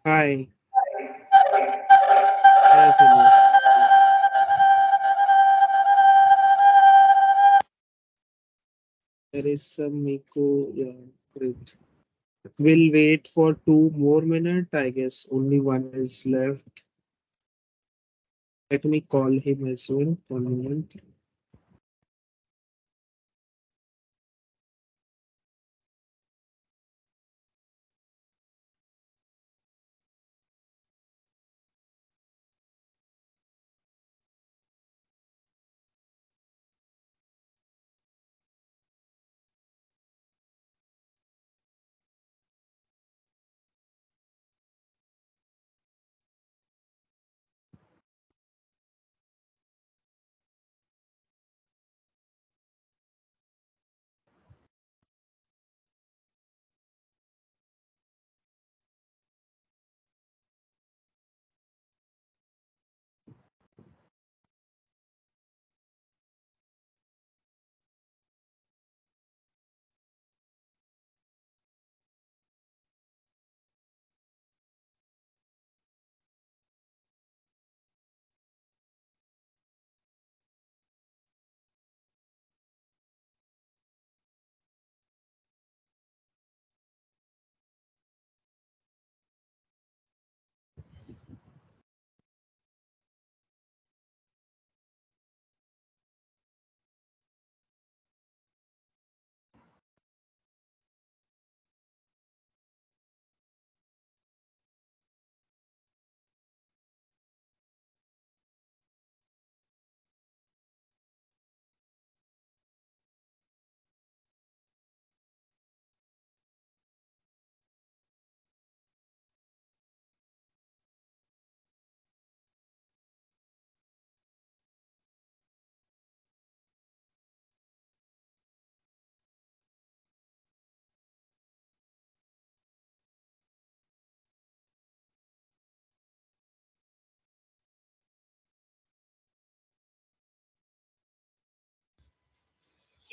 Hi. Yes, Anu. There is some echo. Yeah, great. We'll wait for 2 more minutes. I guess only one is left. Let me call him as well. 1 minute.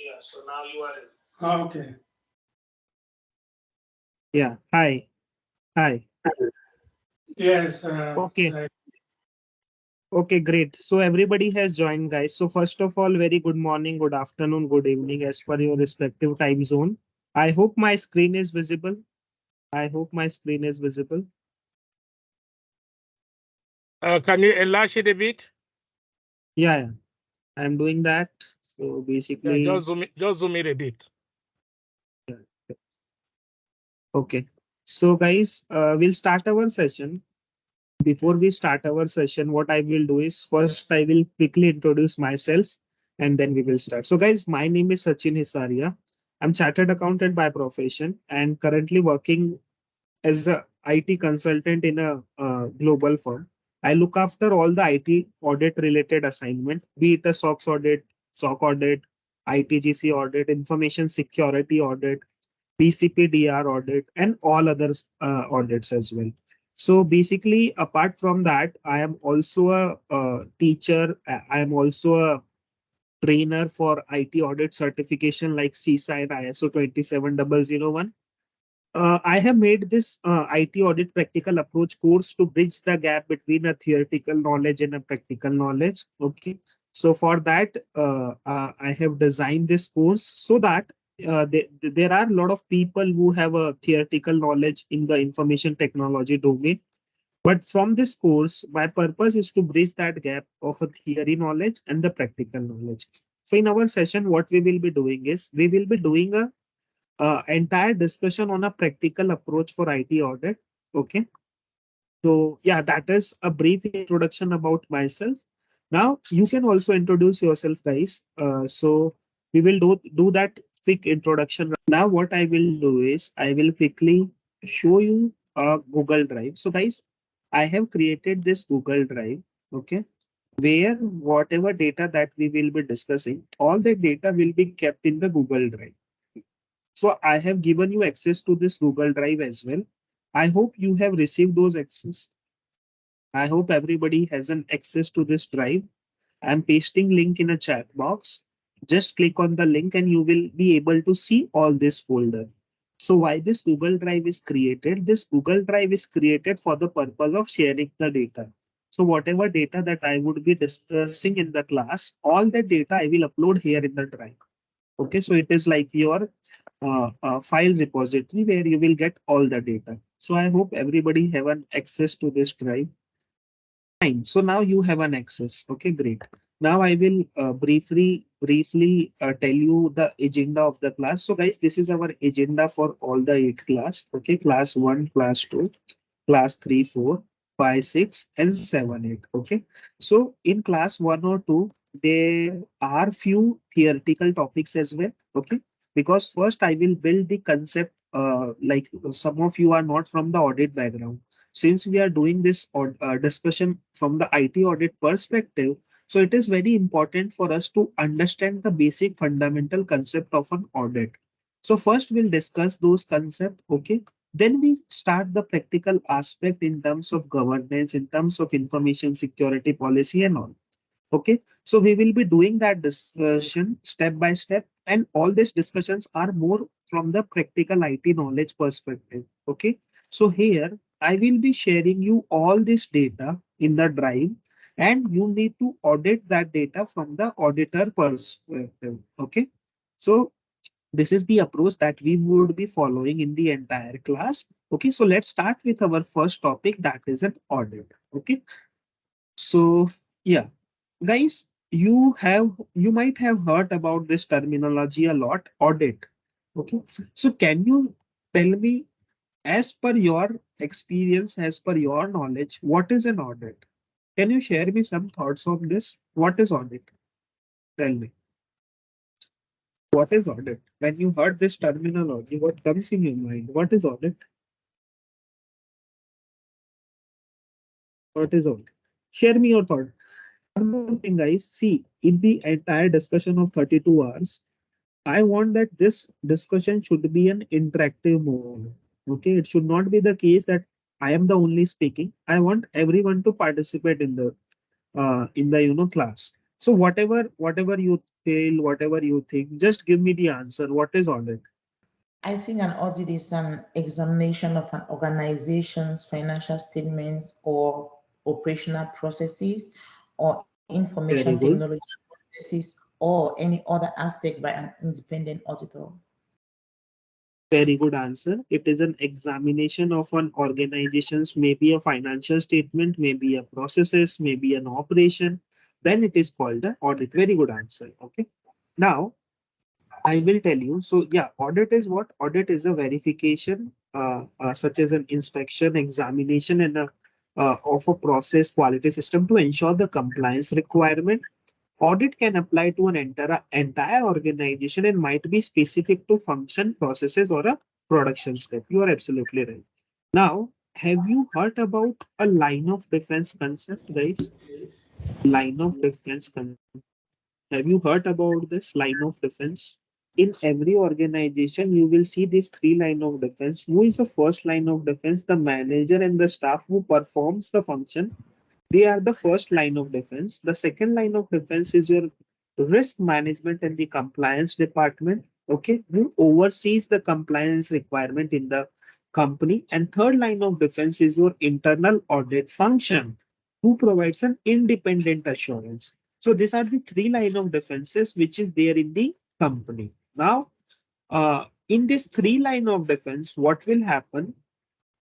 Yeah, so now you are in. Okay. Yeah. Hi. Hi. Yes, Okay. right. Okay, great. So everybody has joined, guys. So first of all, very good morning, good afternoon, good evening, as per your respective time zone. I hope my screen is visible. I hope my screen is visible. Can you enlarge it a bit? Yeah, yeah. I'm doing that. So Yeah, basically, just zoom it a bit. yeah. Okay. So guys, we'll start our session. Before we start our session, what I will do is first I will quickly introduce myself and then we will start. So guys, my name is Sachin Hisaria. I'm chartered accountant by profession and currently working as a IT consultant in a global firm. I look after all the IT audit related assignment, be it a SOX audit, SOC audit, ITGC audit, information security audit, PCPDR audit, and all other audits as well. So basically, apart from that, I am also a teacher. I am also a trainer for IT audit certification like CISA and ISO 27001. I have made this IT audit practical approach course to bridge the gap between a theoretical knowledge and a practical knowledge. Okay. So for that, I have designed this course so that there are a lot of people who have a theoretical knowledge in the information technology domain. But from this course, my purpose is to bridge that gap of a theory knowledge and the practical knowledge. So in our session, what we will be doing is we will be doing a entire discussion on a practical approach for IT audit. Okay. So yeah, that is a brief introduction about myself. Now you can also introduce yourself, guys. So we will do that quick introduction. Now what I will do is I will quickly show you a Google Drive. So guys, I have created this Google Drive. Okay, where whatever data that we will be discussing, all the data will be kept in the Google Drive. So I have given you access to this Google Drive as well. I hope you have received those access. I hope everybody has an access to this drive. I'm pasting link in a chat box. Just click on the link and you will be able to see all this folder. So why this Google Drive is created? This Google Drive is created for the purpose of sharing the data. So whatever data that I would be discussing in the class, all that data I will upload here in the drive. Okay, so it is like your file repository where you will get all the data. So I hope everybody have an access to this drive. Fine. So now you have an access. Okay, great. Now I will briefly tell you the agenda of the class. So guys, this is our agenda for all the 8 class. Okay, class 1, class 2, class 3, 4, 5, 6, and 7, 8. Okay. So in class 1 or 2, there are few theoretical topics as well. Okay. Because first I will build the concept, like some of you are not from the audit background. Since we are doing this discussion from the IT audit perspective, so it is very important for us to understand the basic fundamental concept of an audit. So first we'll discuss those concepts. Okay. Then we start the practical aspect in terms of governance, in terms of information security policy and all. Okay, so we will be doing that discussion step by step, and all these discussions are more from the practical IT knowledge perspective. Okay, so here I will be sharing you all this data in the drive, and you need to audit that data from the auditor perspective. Okay, so this is the approach that we would be following in the entire class. Okay, so let's start with our first topic, that is an audit. Okay, so yeah, guys, you might have heard about this terminology a lot, audit. Okay, so can you tell me, as per your experience, as per your knowledge, what is an audit? Can you share me some thoughts on this? What is audit? Tell me, what is audit? When you heard this terminology, what comes in your mind? What is audit? What is audit? Share me your thought. One more thing, guys. See, in the entire discussion of 32 hours, I want that this discussion should be an interactive mode. Okay, it should not be the case that I am the only speaking. I want everyone to participate in the class. So whatever you feel, whatever you think, just give me the answer. What is audit? I think an audit is an examination of an organization's financial statements or operational processes or information Very technology good. processes or any other aspect by an independent auditor. Very good answer. It is an examination of an organization's, maybe a financial statement, maybe a processes, maybe an operation. Then it is called the audit. Very good answer. Okay. Now I will tell you. So yeah, audit is what? Audit is a verification, such as an inspection, examination, and of a process quality system to ensure the compliance requirement. Audit can apply to an entire organization and might be specific to function, processes, or a production step. You are absolutely right. Now, have you heard about a line of defense concept, guys? Line of defense concept. Have you heard about this line of defense? In every organization, you will see these 3 line of defense. Who is the first line of defense? The manager and the staff who performs the function, they are the first line of defense. The second line of defense is your risk management and the compliance department, okay, who oversees the compliance requirement in the company. And third line of defense is your internal audit function, who provides an independent assurance. So these are the 3 line of defenses which is there in the company. Now, in this 3 line of defense, what will happen?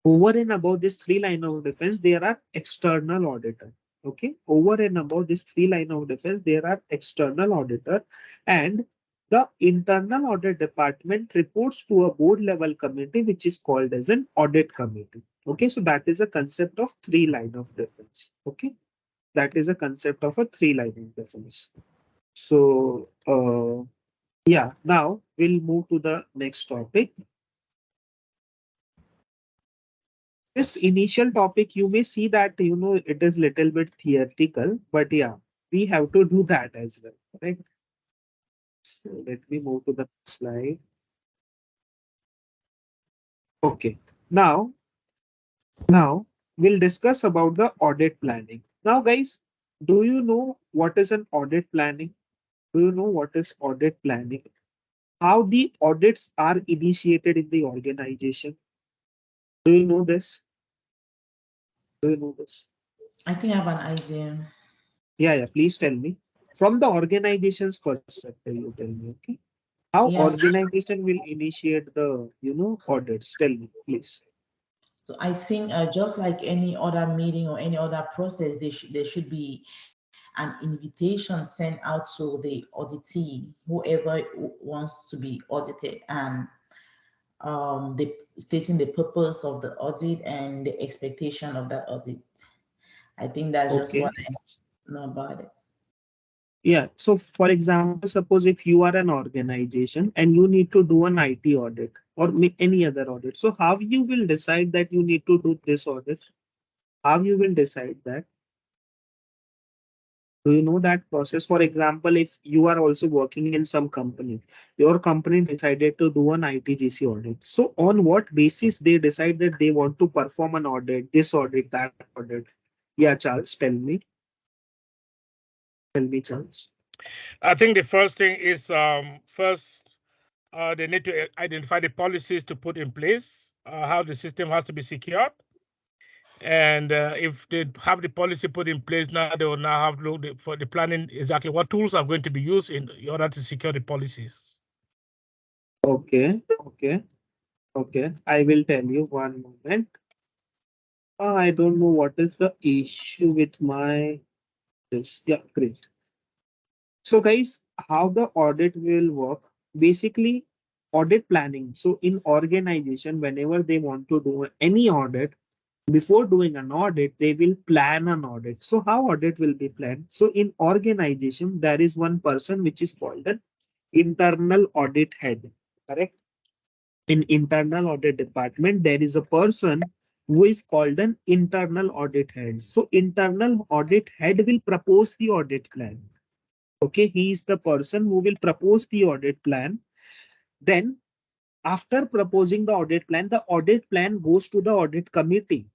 Over and above this 3 line of defense, there are external auditor. Okay, over and above this 3 line of defense, there are external auditor, and the internal audit department reports to a board level committee, which is called as an audit committee. Okay, so that is a concept of 3 line of defense. Okay, that is a concept of a 3 line of defense. So, yeah, now we'll move to the next topic. This initial topic, you may see that it is little bit theoretical, but yeah, we have to do that as well, right? So let me move to the slide. Okay, now we'll discuss about the audit planning. Now, guys, do you know what is an audit planning? Do you know what is audit planning? how the audits are initiated in the organization. Do you know this? Do you know this? I think I have an idea. Yeah, please tell me. From the organization's perspective, you tell me, okay? How Yes. organization will initiate the, audits? Tell me, please. So I think just like any other meeting or any other process, there should be an invitation sent out to the auditee, whoever wants to be audited, and the stating the purpose of the audit and the expectation of that audit. I think that's just Okay. what I know about it. Yeah. So for example, suppose if you are an organization and you need to do an IT audit or any other audit. So how you will decide that you need to do this audit? How you will decide that? Do you know that process? For example, if you are also working in some company, your company decided to do an ITGC audit. So on what basis they decide that they want to perform an audit, this audit, that audit? Yeah, Charles, tell me. Tell me, Charles. I think the first thing is first they need to identify the policies to put in place, how the system has to be secured. And if they have the policy put in place, now they will now have look for the planning exactly what tools are going to be used in order to secure the policies. Okay, okay, okay. I will tell you one moment. I don't know what is the issue with my this. Yeah, great. So guys, how the audit will work? Basically, audit planning. So in organization, whenever they want to do any audit, before doing an audit, they will plan an audit. So how audit will be planned? So in organization, there is one person which is called an internal audit head. Correct? In internal audit department, there is a person who is called an internal audit head. So internal audit head will propose the audit plan. Okay, he is the person who will propose the audit plan. Then after proposing the audit plan goes to the audit committee.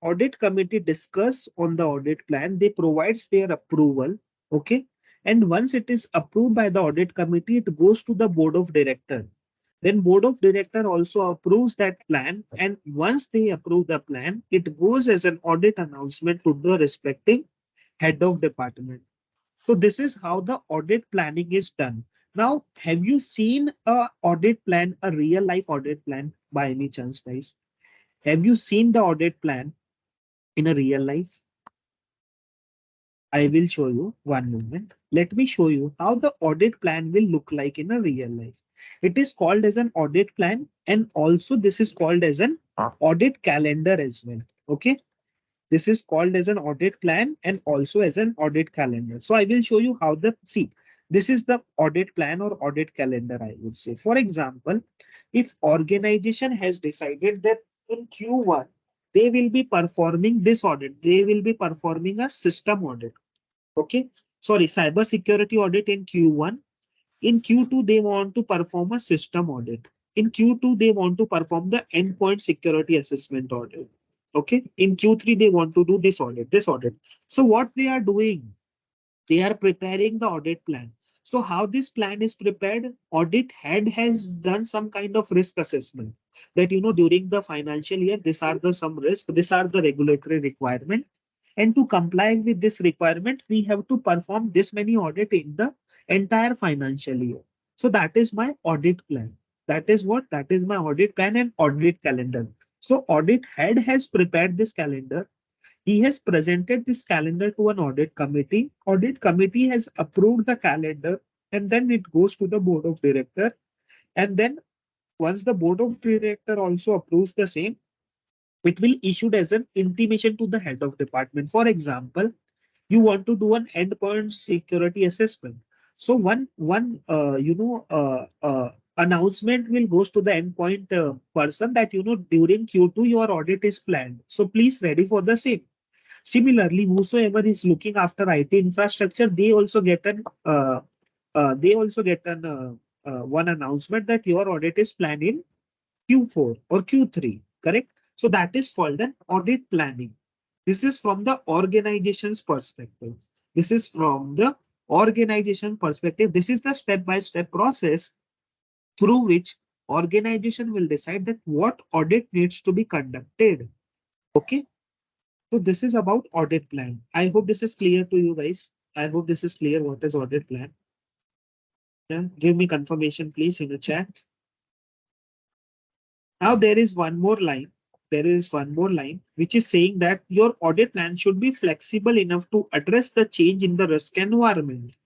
Audit committee discuss on the audit plan. They provides their approval. Okay. And once it is approved by the audit committee, it goes to the board of director. Then board of director also approves that plan. And once they approve the plan, it goes as an audit announcement to the respective head of department. So this is how the audit planning is done. Now, have you seen a audit plan, a real life audit plan by any chance, guys? Have you seen the audit plan in a real life? I will show you one moment. Let me show you how the audit plan will look like in a real life. It is called as an audit plan, and also this is called as an audit calendar as well. Okay. This is called as an audit plan and also as an audit calendar. So I will show you how this is the audit plan or audit calendar, I would say. For example, if organization has decided that in Q1, they will be performing this audit, they will be performing a system audit. Okay. Sorry, cyber security audit in Q1. In Q2, they want to perform a system audit. In Q2, they want to perform the endpoint security assessment audit. Okay. In Q3, they want to do this audit, this audit. So what they are doing, they are preparing the audit plan. So how this plan is prepared? Audit head has done some kind of risk assessment that, during the financial year, these are the some risk, these are the regulatory requirement. And to comply with this requirement, we have to perform this many audit in the entire financial year. So that is my audit plan. That is what? That is my audit plan and audit calendar. So audit head has prepared this calendar. He has presented this calendar to an audit committee. Audit committee has approved the calendar, and then it goes to the board of director. And then once the board of director also approves the same, it will issued as an intimation to the head of department. For example, you want to do an endpoint security assessment. So announcement will goes to the endpoint person that, during Q2 your audit is planned. So please ready for the same. Similarly, whosoever is looking after IT infrastructure, they also get an one announcement that your audit is planned in Q4 or Q3. Correct. So that is called an audit planning. This is from the organization's perspective. This is from the organization perspective. This is the step-by-step process through which organization will decide that what audit needs to be conducted. Okay. So this is about audit plan. I hope this is clear to you guys. I hope this is clear what is audit plan. Yeah, give me confirmation please in the chat. Now there is one more line. There is one more line which is saying that your audit plan should be flexible enough to address the change in the risk environment.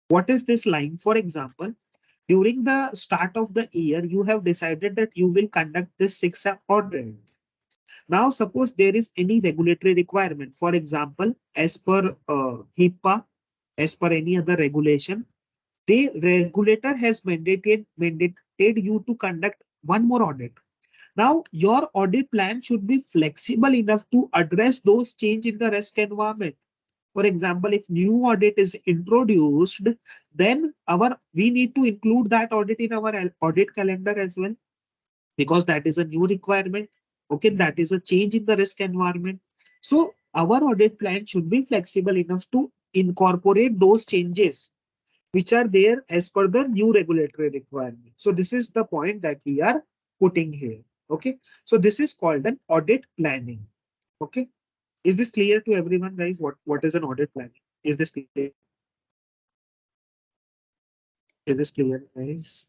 What is this line? For example, during the start of the year, you have decided that you will conduct this 6 audit. Now, suppose there is any regulatory requirement, for example, as per HIPAA, as per any other regulation, the regulator has mandated you to conduct one more audit. Now, your audit plan should be flexible enough to address those change in the risk environment. For example, if new audit is introduced, then we need to include that audit in our audit calendar as well, because that is a new requirement. Okay, that is a change in the risk environment. So our audit plan should be flexible enough to incorporate those changes which are there as per the new regulatory requirement. So this is the point that we are putting here. Okay, so this is called an audit planning. Okay, is this clear to everyone, guys? What is an audit planning? Is this clear? Is this clear, guys?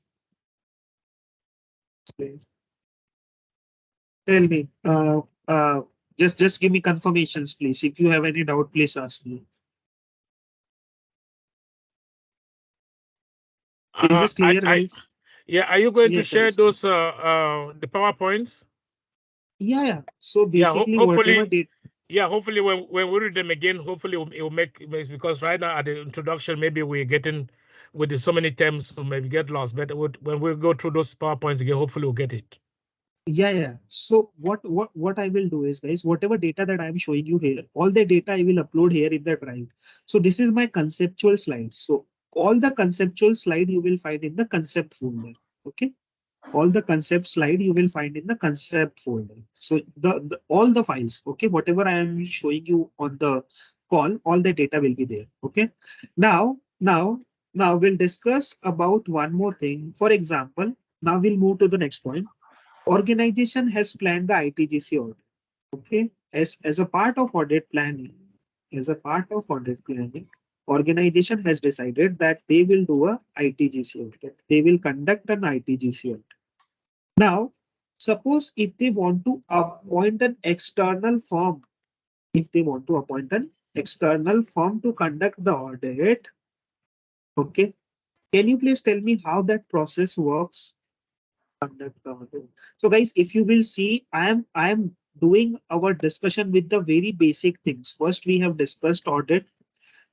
Clear. Tell me. Just give me confirmations, please. If you have any doubt, please ask me. Is this clear, guys? Yeah, are you going to Yes, share guys. those the PowerPoints? Yeah. So Yeah, basically, whatever hopefully, did. yeah, hopefully when we read them again, hopefully it will makes, because right now at the introduction maybe we're getting with so many terms, so maybe get lost. But when we go through those PowerPoints again, hopefully we'll get it. Yeah. So what I will do is, guys, whatever data that I'm showing you here, all the data I will upload here in the drive. So this is my conceptual slide. So all the conceptual slide you will find in the concept folder. Okay. All the concept slide you will find in the concept folder. So the all the files, okay, whatever I am showing you on the call, all the data will be there. Okay. Now we'll discuss about one more thing. For example, now we'll move to the next point. Organization has planned the ITGC audit. Okay. As a part of audit planning, as a part of audit planning, organization has decided that they will do a ITGC audit. They will conduct an ITGC audit. Now, suppose if they want to appoint an external firm, if they want to appoint an external firm to conduct the audit, okay, can you please tell me how that process works? Conduct the audit. So, guys, if you will see, I am doing our discussion with the very basic things. First, we have discussed audit.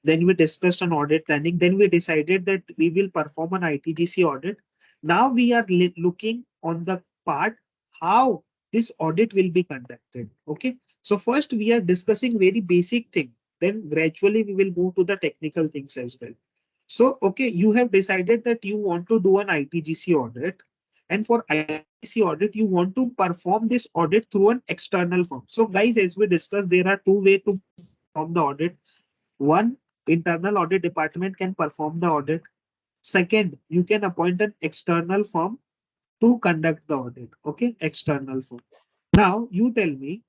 Then we discussed an audit planning. Then we decided that we will perform an ITGC audit. Now we are looking on the part how this audit will be conducted. Okay. So first we are discussing very basic thing. Then gradually we will move to the technical things as well. So, okay, you have decided that you want to do an ITGC audit. And for ITGC audit, you want to perform this audit through an external firm. So guys, as we discussed, there are two ways to perform the audit. One, internal audit department can perform the audit. Second, you can appoint an external firm to conduct the audit. Okay, external firm. Now you tell me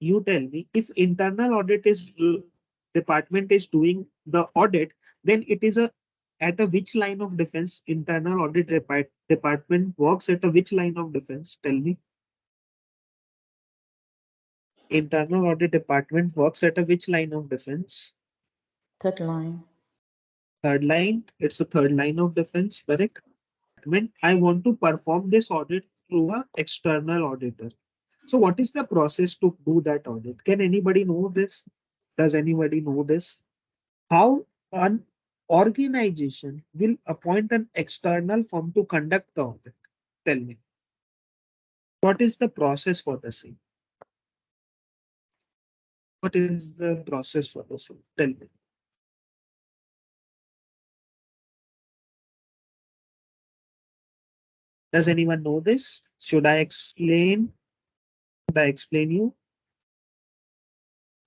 if internal audit is department is doing the audit, then it is a at a which line of defense internal audit department works at a which line of defense? Tell me. Internal audit department works at a which line of defense? Third line. Third line. It's a third line of defense, correct? I want to perform this audit through an external auditor. So what is the process to do that audit? Can anybody know this? Does anybody know this? How an organization will appoint an external firm to conduct the audit? Tell me. What is the process for the same? What is the process for the same? Tell me. Does anyone know this? Should I explain? Should I explain you?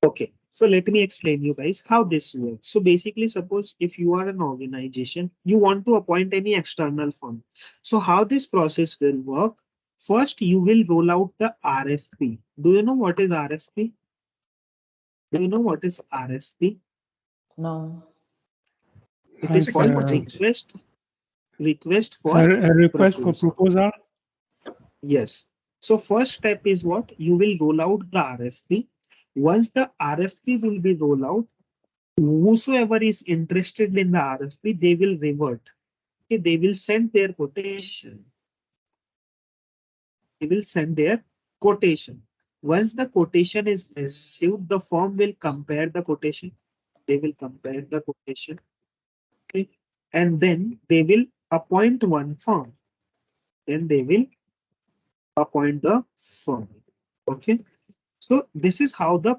Okay. So let me explain you guys how this works. So basically, suppose if you are an organization, you want to appoint any external firm. So how this process will work? First, you will roll out the RFP. Do you know what is RFP? Do you know what is RFP? No. It is Like called request for a request for proposal. proposal. Yes. So first step is what? You will roll out the RFP. Once the RFP will be rolled out, whosoever is interested in the RFP, they will revert. Okay, they will send their quotation. They will send their quotation. Once the quotation is received, the firm will compare the quotation. They will compare the quotation. Okay, and then they will appoint one firm. Then they will appoint the firm. Okay, so this is how the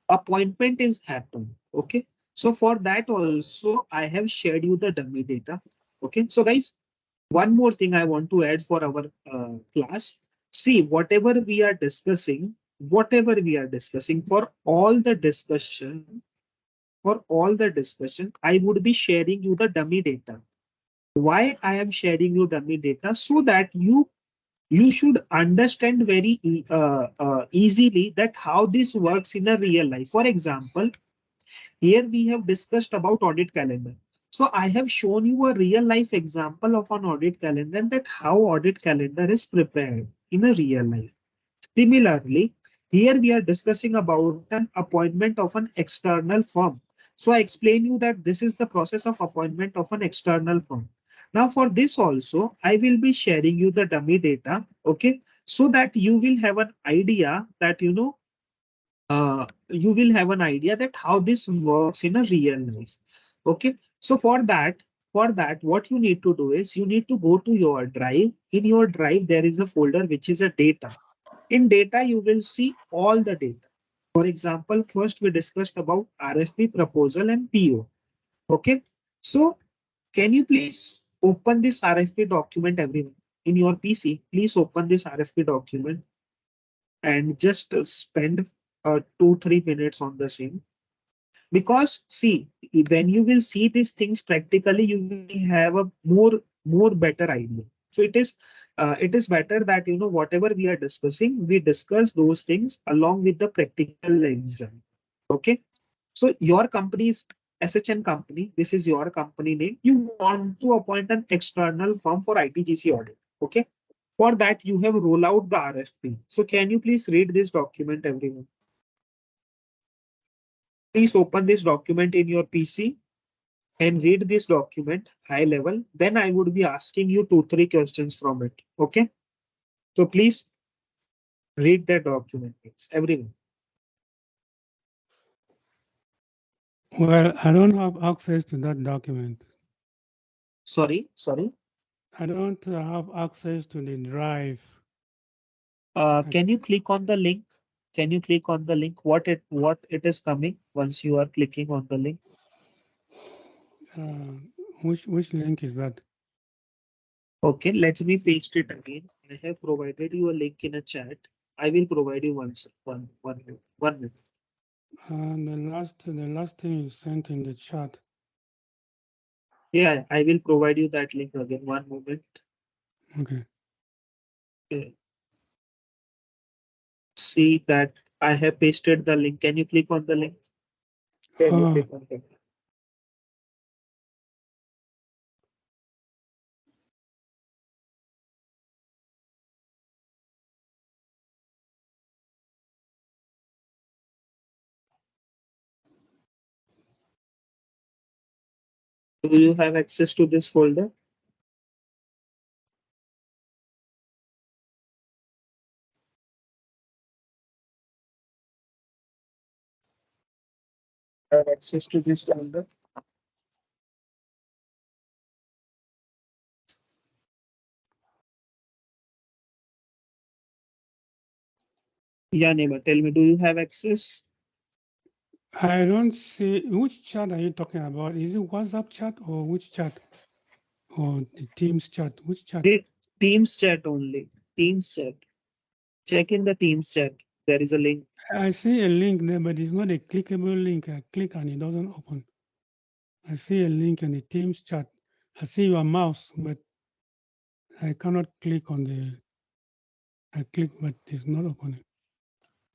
appointment is happen. Okay, so for that also I have shared you the dummy data. Okay, so guys, one more thing I want to add for our class. See, whatever we are discussing for all the discussion, I would be sharing you the dummy data. Why I am sharing you dummy data? So that you should understand very easily that how this works in a real life. For example, here we have discussed about audit calendar. So I have shown you a real life example of an audit calendar, that how audit calendar is prepared in a real life. Similarly, here we are discussing about an appointment of an external firm. So I explain you that this is the process of appointment of an external firm. Now for this also, I will be sharing you the dummy data, okay, so that you will have an idea that you will have an idea that how this works in a real life. Okay, so for that, what you need to do is you need to go to your drive. In your drive, there is a folder which is a data. In data, you will see all the data. For example, first we discussed about RFP proposal and PO. Okay, so can you please open this RFP document, everyone? In your PC, please open this RFP document and just spend 2-3 minutes on the same. Because see, when you will see these things practically, you will have a more better idea. So it is better that whatever we are discussing, we discuss those things along with the practical exam. Okay, so your company is SHN company. This is your company name. You want to appoint an external firm for ITGC audit. Okay, for that you have roll out the RFP. So can you please read this document, everyone? Please open this document in your PC and read this document high level. Then I would be asking you 2-3 questions from it. Okay. So please read the document, please, everyone. Well, I don't have access to that document. Sorry. I don't have access to the drive. Can you click on the link? Can you click on the link? What it is coming once you are clicking on the link? Which link is that? Okay, let me paste it again. I have provided you a link in a chat. I will provide you one minute. 1 minute. The last thing you sent in the chat. Yeah, I will provide you that link again. 1 moment. Okay. Okay. See that I have pasted the link. Can you click on the link? Can you click on the link? Do you have access to this folder? Have access to this folder? Yeah, Nema, tell me, do you have access? I don't see which chat are you talking about? Is it WhatsApp chat or which chat? Or the Teams chat? Which chat? The Teams chat only. Teams chat. Check in the Teams chat. There is a link. I see a link there, but it's not a clickable link. I click and it doesn't open. I see a link in the Teams chat. I see your mouse, but I cannot click on the. I click, but it's not opening.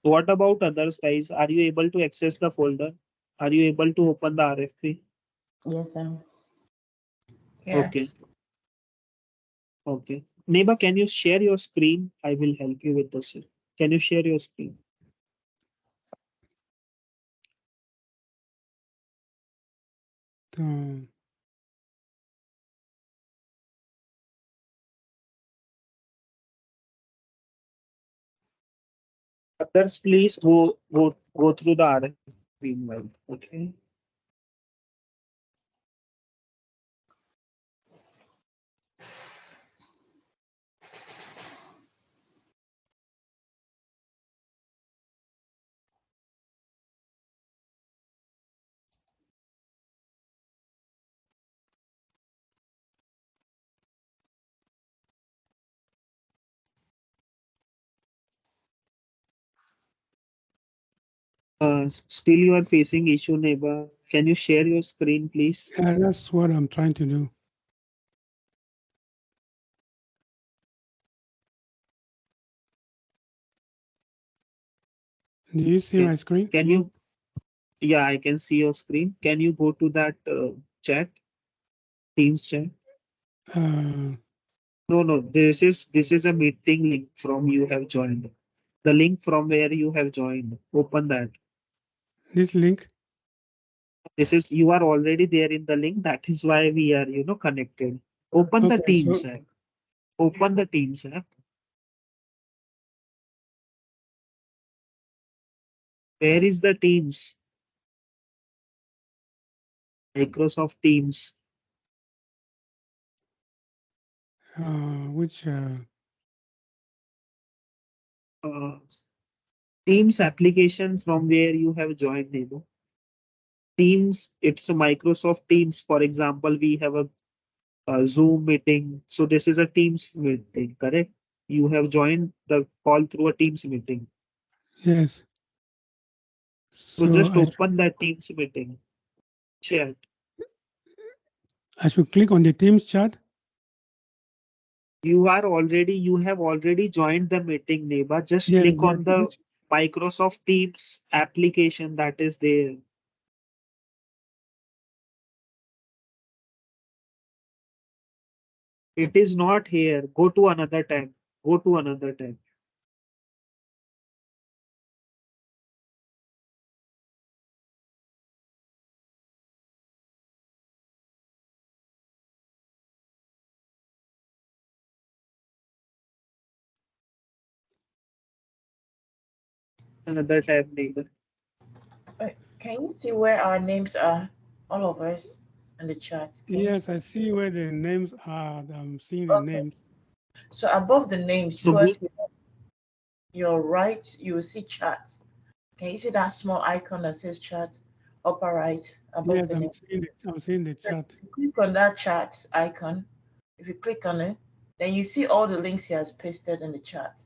What about others, guys? Are you able to access the folder? Are you able to open the RFP? Yes, sir. Okay. Okay. Neighbor, can you share your screen? I will help you with this. Can you share your screen? Um, Others, please go through the RFP meanwhile. Okay. Still you are facing issue, neighbor. Can you share your screen, please? yeah, that's what I'm trying to do. Do you see Okay. my screen? Can you? Yeah, I can see your screen. Can you go to that chat, Teams chat? Uh, No. This is a meeting link from you have joined. The link from where you have joined. Open that. this link. This is you are already there in the link. That is why we are connected. Open the Okay, Teams so app. Open the Teams app. Where is the Teams? Microsoft Teams. which Teams application from where you have joined, neighbor. Teams, it's a Microsoft Teams. For example, we have a Zoom meeting. So this is a Teams meeting, correct? You have joined the call through a Teams meeting. yes. So So just open that Teams meeting. Chat. I should click on the Teams chat. You have already joined the meeting, neighbor. Just Yes, click but on the Microsoft Teams application that is there. It is not here. Go to another tab. Go to another tab. Another tab, neighbor. Can you see where our names are? All of us in the chat. yes, I see where the names are. I'm seeing the Okay. names. So above the names, So towards your right, you will see chat. Can you see that small icon that says chat? Upper right, above Yes, the name. I'm seeing the So chat. if you click on that chat icon. If you click on it, then you see all the links he has pasted in the chat.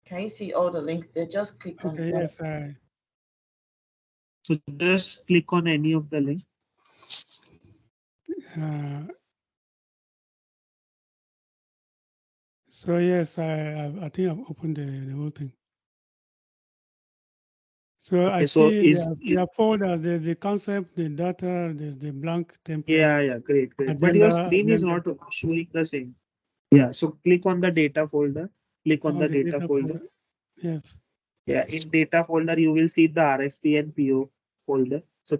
Can you see all the links there? Just click on Okay, one. yes, So just click on any of the link. so yes, I think I've opened the whole thing. So I So see there are folders. There's the concept, the data, there's the blank template. yeah, great. But your screen is not showing the same. Yeah, so click on the data folder. Click on the data folder. Yes. Yeah, in data folder, you will see the RFP and PO folder. So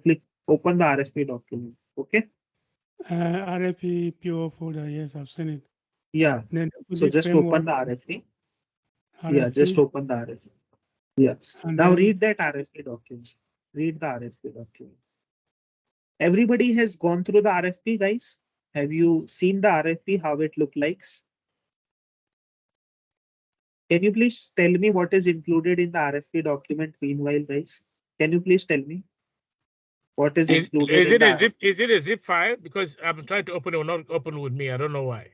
open the RFP document. Okay. RFP PO folder. Yes, I've seen it. Yeah. Then So just open the RFP. Yeah, just open the RFP. Yeah. Now read that RFP document. Read the RFP document. Everybody has gone through the RFP, guys. Have you seen the RFP, how it look like? Can you please tell me what is included in the RFP document meanwhile, guys? Can you please tell me what is included Is in it a the zip? Is it a zip file? Because I'm trying to open it, will not open with me. I don't know why.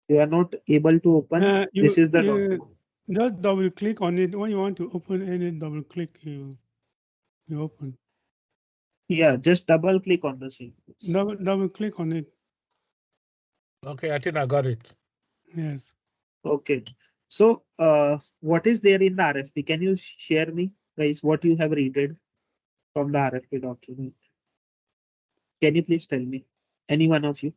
You are not able to open? This is the document. Just double click on it. When you want to open any double click, you open. Yeah, just double click on the same. Double click on it. Okay, I think I got it. Yes. Okay. So, what is there in the RFP? Can you share me, guys, what you have read from the RFP document? Can you please tell me? Any one of you?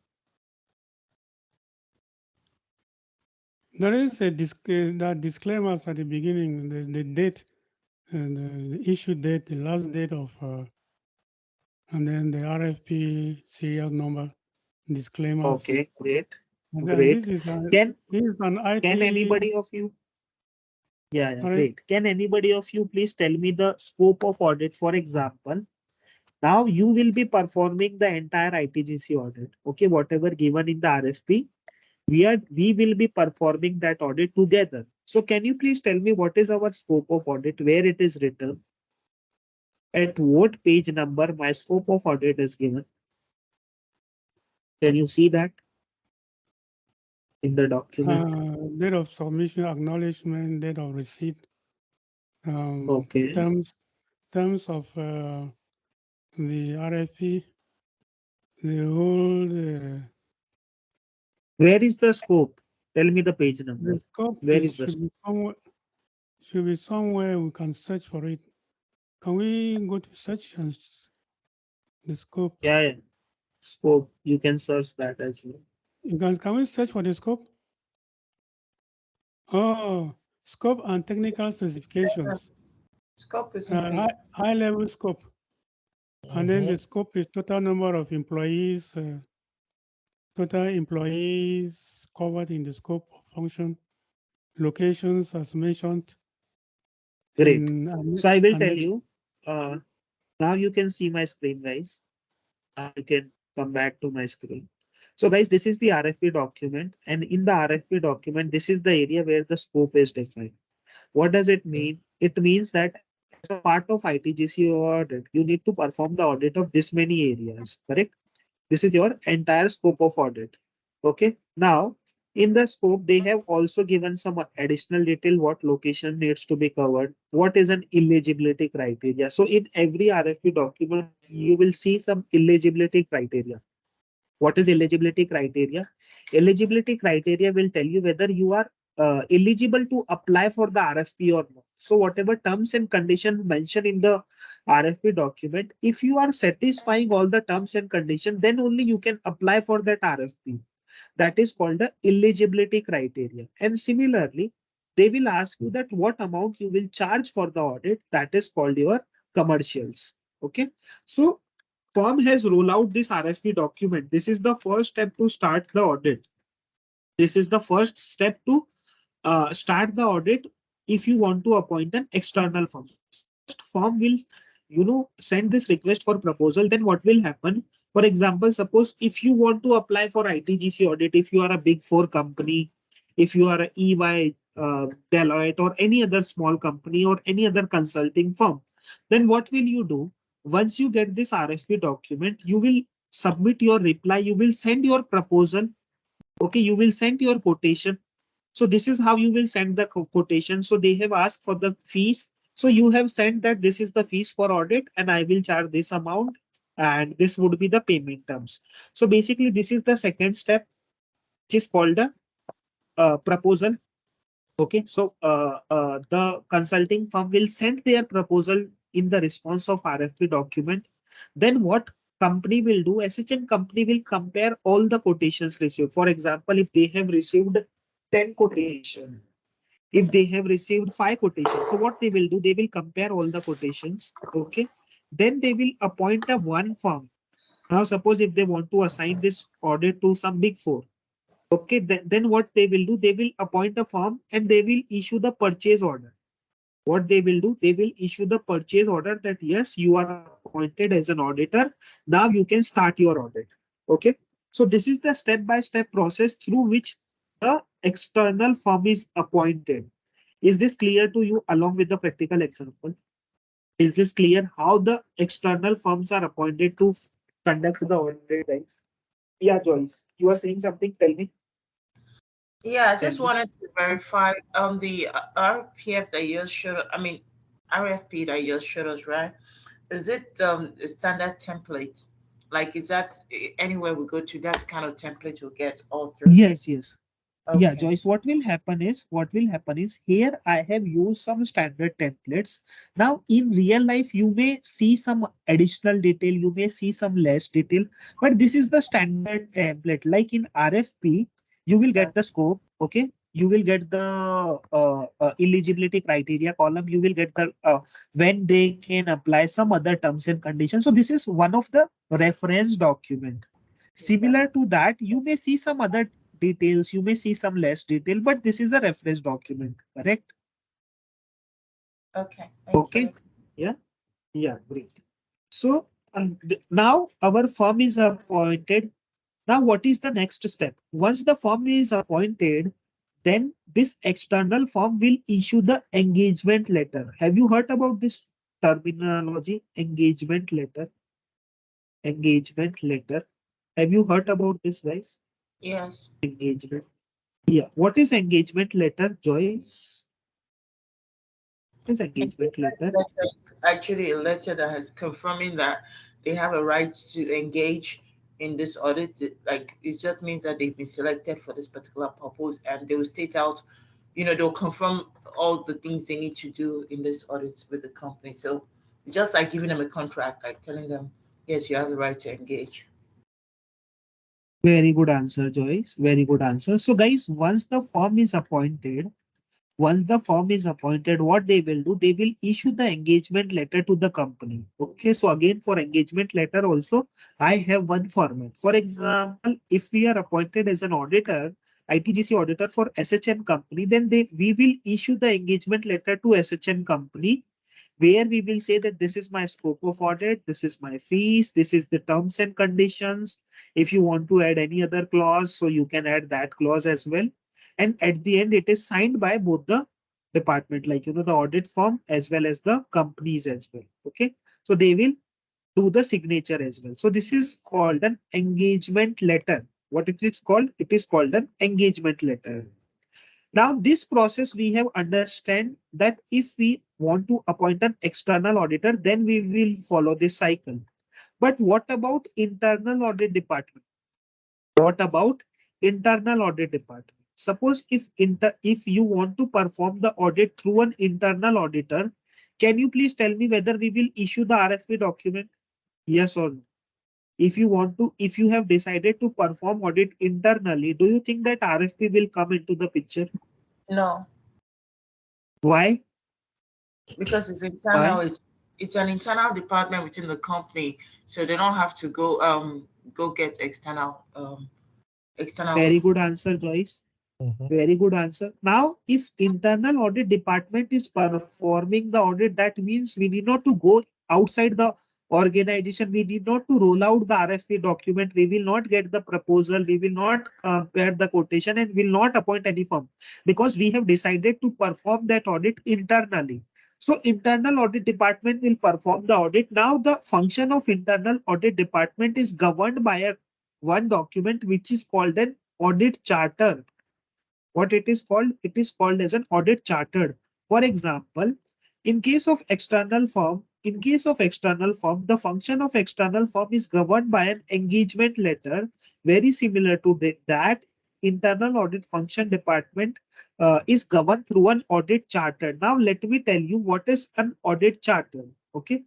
There is a that disclaimers at the beginning. There's the date and the issue date, the last date of, and then the RFP serial number, disclaimers. Okay, great. And then Great. this is Can an IT. can anybody of you? Yeah, Sorry. great. Can anybody of you please tell me the scope of audit? For example, now you will be performing the entire ITGC audit. Okay, whatever given in the RFP, we will be performing that audit together. So can you please tell me what is our scope of audit, where it is written, at what page number my scope of audit is given? Can you see that in the document? Date of submission, acknowledgement, date of receipt, Okay. terms of the RFP, the whole Where is the scope? Tell me the page number. the scope Where is the scope? should be somewhere we can search for it. Can we go to search and the scope? Yeah. Scope. You can search that as well. Can we search for the scope? Oh, scope and technical specifications. Scope is in page. High level scope. And then the scope is total number of employees, total employees covered in the scope of function, locations as mentioned. Great. So I will tell you. Now you can see my screen, guys. You can come back to my screen. So guys, this is the RFP document, and in the RFP document, this is the area where the scope is defined. What does it mean? It means that as a part of ITGC audit, you need to perform the audit of this many areas, correct? This is your entire scope of audit. Okay. Now, in the scope, they have also given some additional detail what location needs to be covered, what is an eligibility criteria. So in every RFP document, you will see some eligibility criteria. What is eligibility criteria? Eligibility criteria will tell you whether you are eligible to apply for the RFP or not. So whatever terms and conditions mentioned in the RFP document, if you are satisfying all the terms and conditions, then only you can apply for that RFP. That is called the eligibility criteria. And similarly, they will ask you that what amount you will charge for the audit. That is called your commercials. Okay. So firm has rolled out this RFP document. This is the first step to start the audit. This is the first step to start the audit if you want to appoint an external firm. First firm will, send this request for proposal. Then what will happen? For example, suppose if you want to apply for ITGC audit, if you are a big four company, if you are a EY, Deloitte, or any other small company or any other consulting firm, then what will you do? Once you get this RFP document, you will submit your reply, you will send your proposal. Okay, you will send your quotation. So this is how you will send the quotation. So they have asked for the fees. So you have sent that this is the fees for audit and I will charge this amount and this would be the payment terms. So basically this is the second step, which is called the proposal. Okay, so the consulting firm will send their proposal in the response of RFP document. Then what company will do? SHN company will compare all the quotations received. For example, if they have received 10 quotations, if they have received 5 quotations, so what they will do? They will compare all the quotations. Okay, then they will appoint a one firm. Now, suppose if they want to assign this audit to some big four. Okay, then what they will do? They will appoint a firm and they will issue the purchase order. What they will do? They will issue the purchase order that yes, you are appointed as an auditor. Now you can start your audit. Okay. So this is the step-by-step process through which the external firm is appointed. Is this clear to you along with the practical example? Is this clear how the external firms are appointed to conduct the audit, guys? Yeah, Joyce, you are saying something. Tell me. Yeah, I just Tell me. wanted to verify the RPF that you just showed, I mean RFP that you just showed us, right? Is it a standard template? Like is that anywhere we go to, that's kind of template you'll get all through? Yes, yes. Yeah, Okay. Joyce, what will happen is here I have used some standard templates. Now in real life, you may see some additional detail, you may see some less detail, but this is the standard template. Like in RFP, you will get the scope, okay? You will get the eligibility criteria column, you will get the when they can apply some other terms and conditions. So this is one of the reference document. Similar to that, you may see some other details, you may see some less detail, but this is a reference document, correct? Okay, thank you. Okay. Yeah. Yeah. Great. So now our firm is appointed. Now, what is the next step? Once the firm is appointed, then this external firm will issue the engagement letter. Have you heard about this terminology? Engagement letter. Engagement letter. Have you heard about this, guys? Yes. Engagement. Yeah. What is engagement letter, Joyce? What is engagement Engagement letter? letter is actually a letter that has confirming that they have a right to engage in this audit. Like it just means that they've been selected for this particular purpose, and they will state out, they'll confirm all the things they need to do in this audit with the company. So it's just like giving them a contract, like telling them, yes, you have the right to engage. Very good answer, Joyce. Very good answer. So, guys, once the firm is appointed, what they will do, they will issue the engagement letter to the company. Okay, so again, for engagement letter also, I have one format. For example, if we are appointed as an auditor, ITGC auditor for SHM company, then we will issue the engagement letter to SHM company, where we will say that this is my scope of audit, this is my fees, this is the terms and conditions. If you want to add any other clause, so you can add that clause as well. And at the end, it is signed by both the department, like the audit firm as well as the companies as well. Okay, so they will do the signature as well. So this is called an engagement letter. What it is called? It is called an engagement letter. Now, this process we have understand that if we want to appoint an external auditor, then we will follow this cycle. But what about internal audit department? What about internal audit department? Suppose if you want to perform the audit through an internal auditor, can you please tell me whether we will issue the RFP document? Yes or no? If you have decided to perform audit internally, do you think that RFP will come into the picture? No, Why? because it's internal. Why? It's an internal department within the company, so they don't have to go get external. Very good answer, Joyce. Mhm. Very good answer. Now, if internal audit department is performing the audit, that means we need not to go outside the organization. We need not to roll out the RFP document. We will not get the proposal. We will not compare the quotation and will not appoint any firm because we have decided to perform that audit internally. So internal audit department will perform the audit. Now the function of internal audit department is governed by one document which is called an audit charter. What it is called? It is called as an audit chartered. For example, in case of external firm, the function of external firm is governed by an engagement letter, very similar to that internal audit function department is governed through an audit charter. Now, let me tell you what is an audit charter. Okay,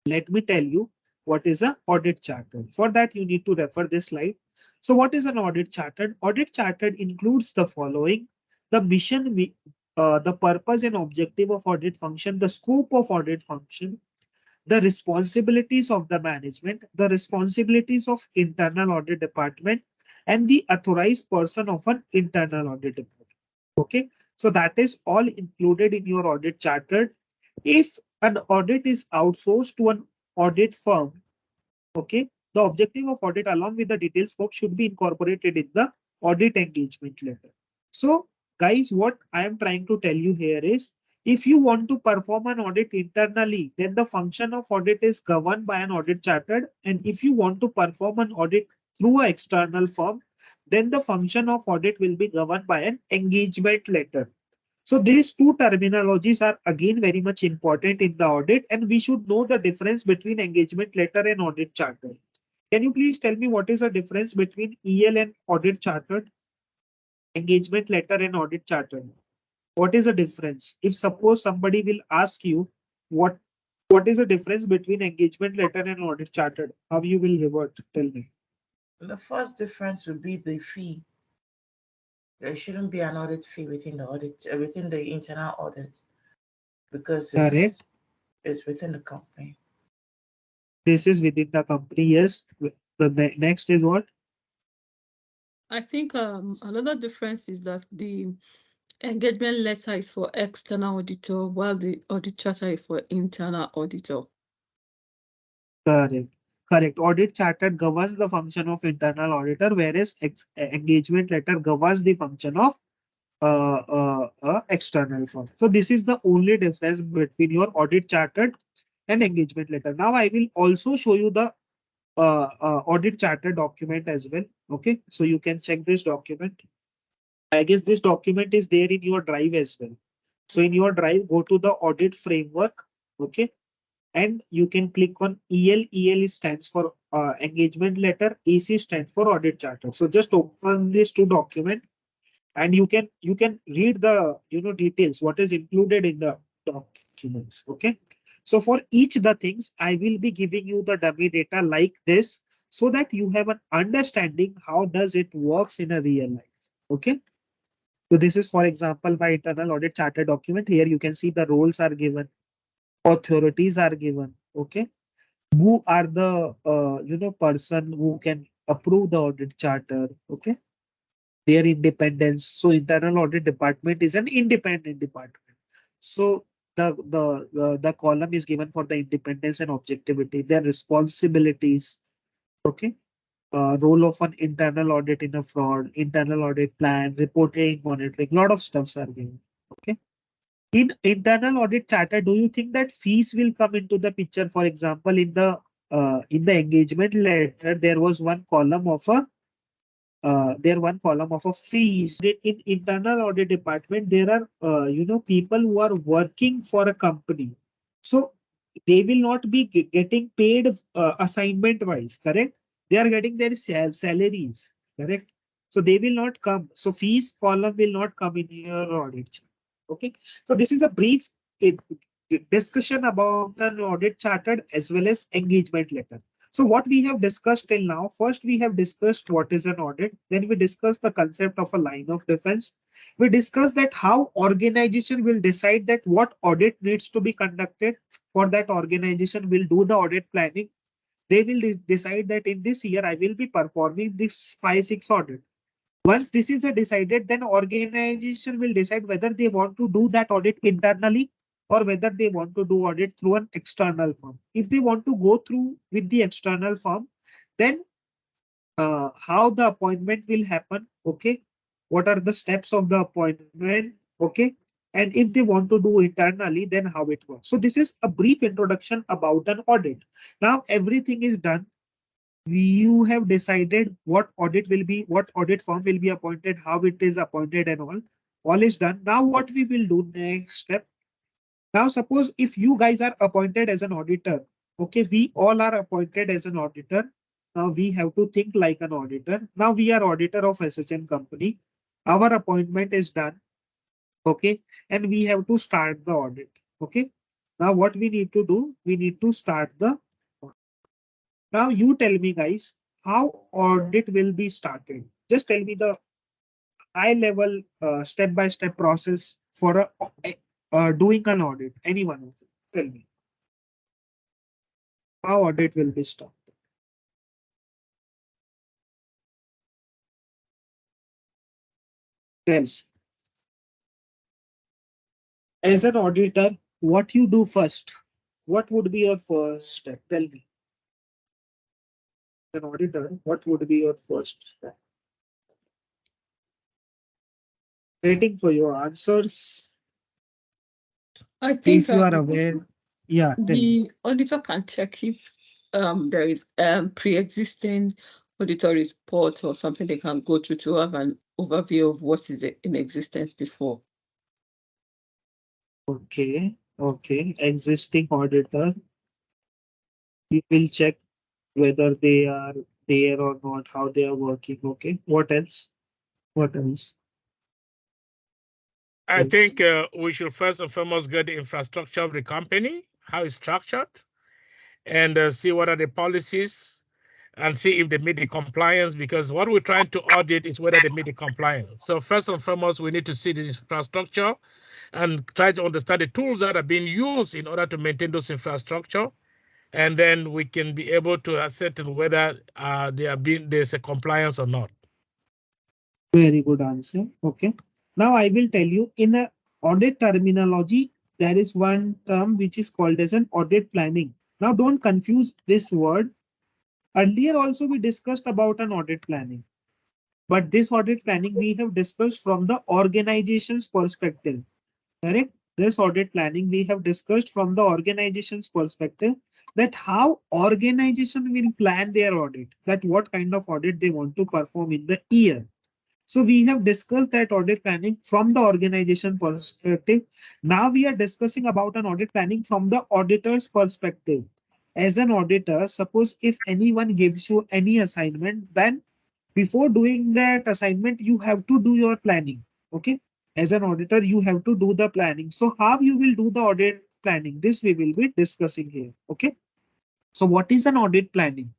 let me tell you what is an audit charter. For that, you need to refer this slide. So what is an audit charter? Audit charter includes the following: the mission, the purpose and objective of audit function, the scope of audit function, the responsibilities of the management, the responsibilities of internal audit department, and the authorized person of an internal audit department. Okay, so that is all included in your audit charter. If an audit is outsourced to an audit firm, okay, the objective of audit along with the detailed scope should be incorporated in the audit engagement letter. So, guys, what I am trying to tell you here is, if you want to perform an audit internally, then the function of audit is governed by an audit chartered. And if you want to perform an audit through an external firm, then the function of audit will be governed by an engagement letter. So these two terminologies are again very much important in the audit, and we should know the difference between engagement letter and audit charter. Can you please tell me what is the difference between EL and audit chartered? Engagement letter and audit chartered. What is the difference? If suppose somebody will ask you what is the difference between engagement letter and audit chartered, how you will revert? Tell me. The first difference would be the fee. There shouldn't be an audit fee within the audit, within the internal audit, because Correct. it's within the company. This is within the company. Yes. The next is what? I think another difference is that the engagement letter is for external auditor, while the audit charter is for internal auditor. Correct. Correct. Audit chartered governs the function of internal auditor, whereas engagement letter governs the function of external firm. So this is the only difference between your audit chartered and engagement letter. Now I will also show you the audit chartered document as well. Okay, so you can check this document. I guess this document is there in your drive as well. So in your drive, go to the audit framework. Okay, and you can click on EL. EL stands for engagement letter. AC stands for audit charter. So just open these two documents, and you can read the details what is included in the documents. Okay, so for each the things I will be giving you the dummy data like this, so that you have an understanding how does it works in a real life. Okay, so this is for example my internal audit charter document. Here you can see the roles are given, authorities are given. Okay, who are the person who can approve the audit charter. Okay, their independence. So internal audit department is an independent department. So the column is given for the independence and objectivity, their responsibilities. Okay. Role of an internal audit in a fraud, internal audit plan, reporting, monitoring, lot of stuffs are given. Okay. In internal audit charter, do you think that fees will come into the picture? For example, in the engagement letter, there was one column of a fees. In internal audit department, there are people who are working for a company, so they will not be getting paid assignment wise. Correct? They are getting their salaries. Correct? So they will not come. So fees column will not come in your audit. Okay. So this is a brief uh, discussion about an audit chartered as well as engagement letter. So what we have discussed till now, first we have discussed what is an audit, then we discussed the concept of a line of defense. We discussed that how organization will decide that what audit needs to be conducted. For that organization will do the audit planning. They will decide that in this year I will be performing this 5-6 audit. Once this is decided, then organization will decide whether they want to do that audit internally or whether they want to do audit through an external firm. If they want to go through with the external firm, then how the appointment will happen. Okay, what are the steps of the appointment? Okay, and if they want to do internally, then how it works. So this is a brief introduction about an audit. Now everything is done. You have decided what audit will be, what audit firm will be appointed, how it is appointed, and all is done. Now what we will do next step. Now suppose if you guys are appointed as an auditor, okay, we all are appointed as an auditor. Now we have to think like an auditor. Now we are auditor of SHM company. Our appointment is done. Okay, and we have to start the audit. Okay, now what we need to do, we need to start the. Now you tell me guys, how audit will be started. Just tell me the high level step-by-step process for doing an audit. Anyone tell me how audit will be started. Tell us. As an auditor, what you do first? What would be your first step? Tell me. As an auditor, what would be your first step? Waiting for your answers. I If think you are aware, yeah, tell me. the auditor can check if there is pre-existing auditor report or something they can go to have an overview of what is in existence before. Okay, okay. Existing auditor, you will check whether they are there or not, how they are working. Okay. What else? What else? I Else? think we should first and foremost get the infrastructure of the company, how it's structured, and see what are the policies and see if they meet the compliance, because what we're trying to audit is whether they meet the compliance. So first and foremost, we need to see the infrastructure and try to understand the tools that are being used in order to maintain those infrastructure. And then we can be able to ascertain whether there's a compliance or not. Very good answer. Okay. Now I will tell you in a audit terminology, there is one term which is called as an audit planning. Now don't confuse this word. Earlier also we discussed about an audit planning, but this audit planning we have discussed from the organization's perspective. Correct? This audit planning we have discussed from the organization's perspective, that how organization will plan their audit, that what kind of audit they want to perform in the year. So we have discussed that audit planning from the organization perspective. Now we are discussing about an audit planning from the auditor's perspective. As an auditor, suppose if anyone gives you any assignment, then before doing that assignment, you have to do your planning. Okay. As an auditor, you have to do the planning. So how you will do the audit planning? This we will be discussing here. Okay. So what is an audit planning?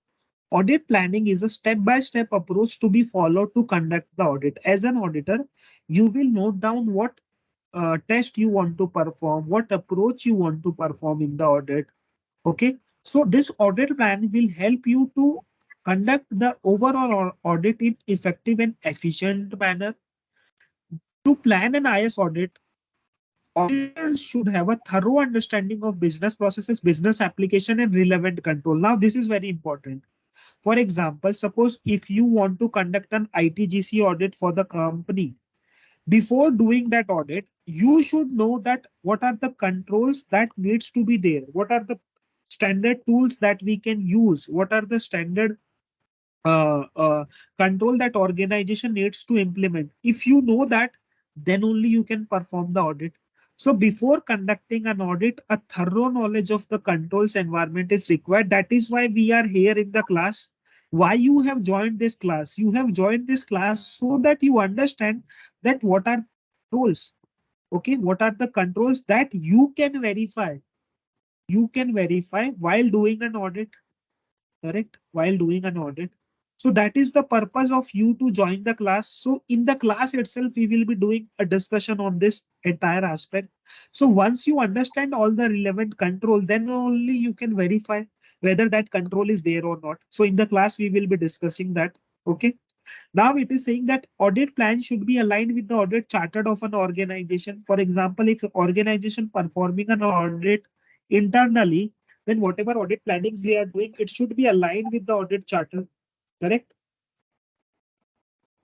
Audit planning is a step-by-step approach to be followed to conduct the audit. As an auditor, you will note down what test you want to perform, what approach you want to perform in the audit. Okay, so this audit plan will help you to conduct the overall audit in effective and efficient manner. To plan an IS audit, auditors should have a thorough understanding of business processes, business application, and relevant control. Now, this is very important. For example, suppose if you want to conduct an ITGC audit for the company, before doing that audit, you should know that what are the controls that needs to be there, what are the standard tools that we can use, what are the standard uh, uh, control that organization needs to implement. If you know that, then only you can perform the audit. So before conducting an audit, a thorough knowledge of the controls environment is required. That is why we are here in the class. Why you have joined this class? You have joined this class so that you understand that what are controls. Okay, what are the controls that you can verify? You can verify while doing an audit. Correct? While doing an audit. So that is the purpose of you to join the class. So in the class itself, we will be doing a discussion on this entire aspect. So once you understand all the relevant control, then only you can verify whether that control is there or not. So in the class, we will be discussing that. Okay. Now it is saying that audit plan should be aligned with the audit chartered of an organization. For example, if an organization performing an audit internally, then whatever audit planning they are doing, it should be aligned with the audit charter. Correct?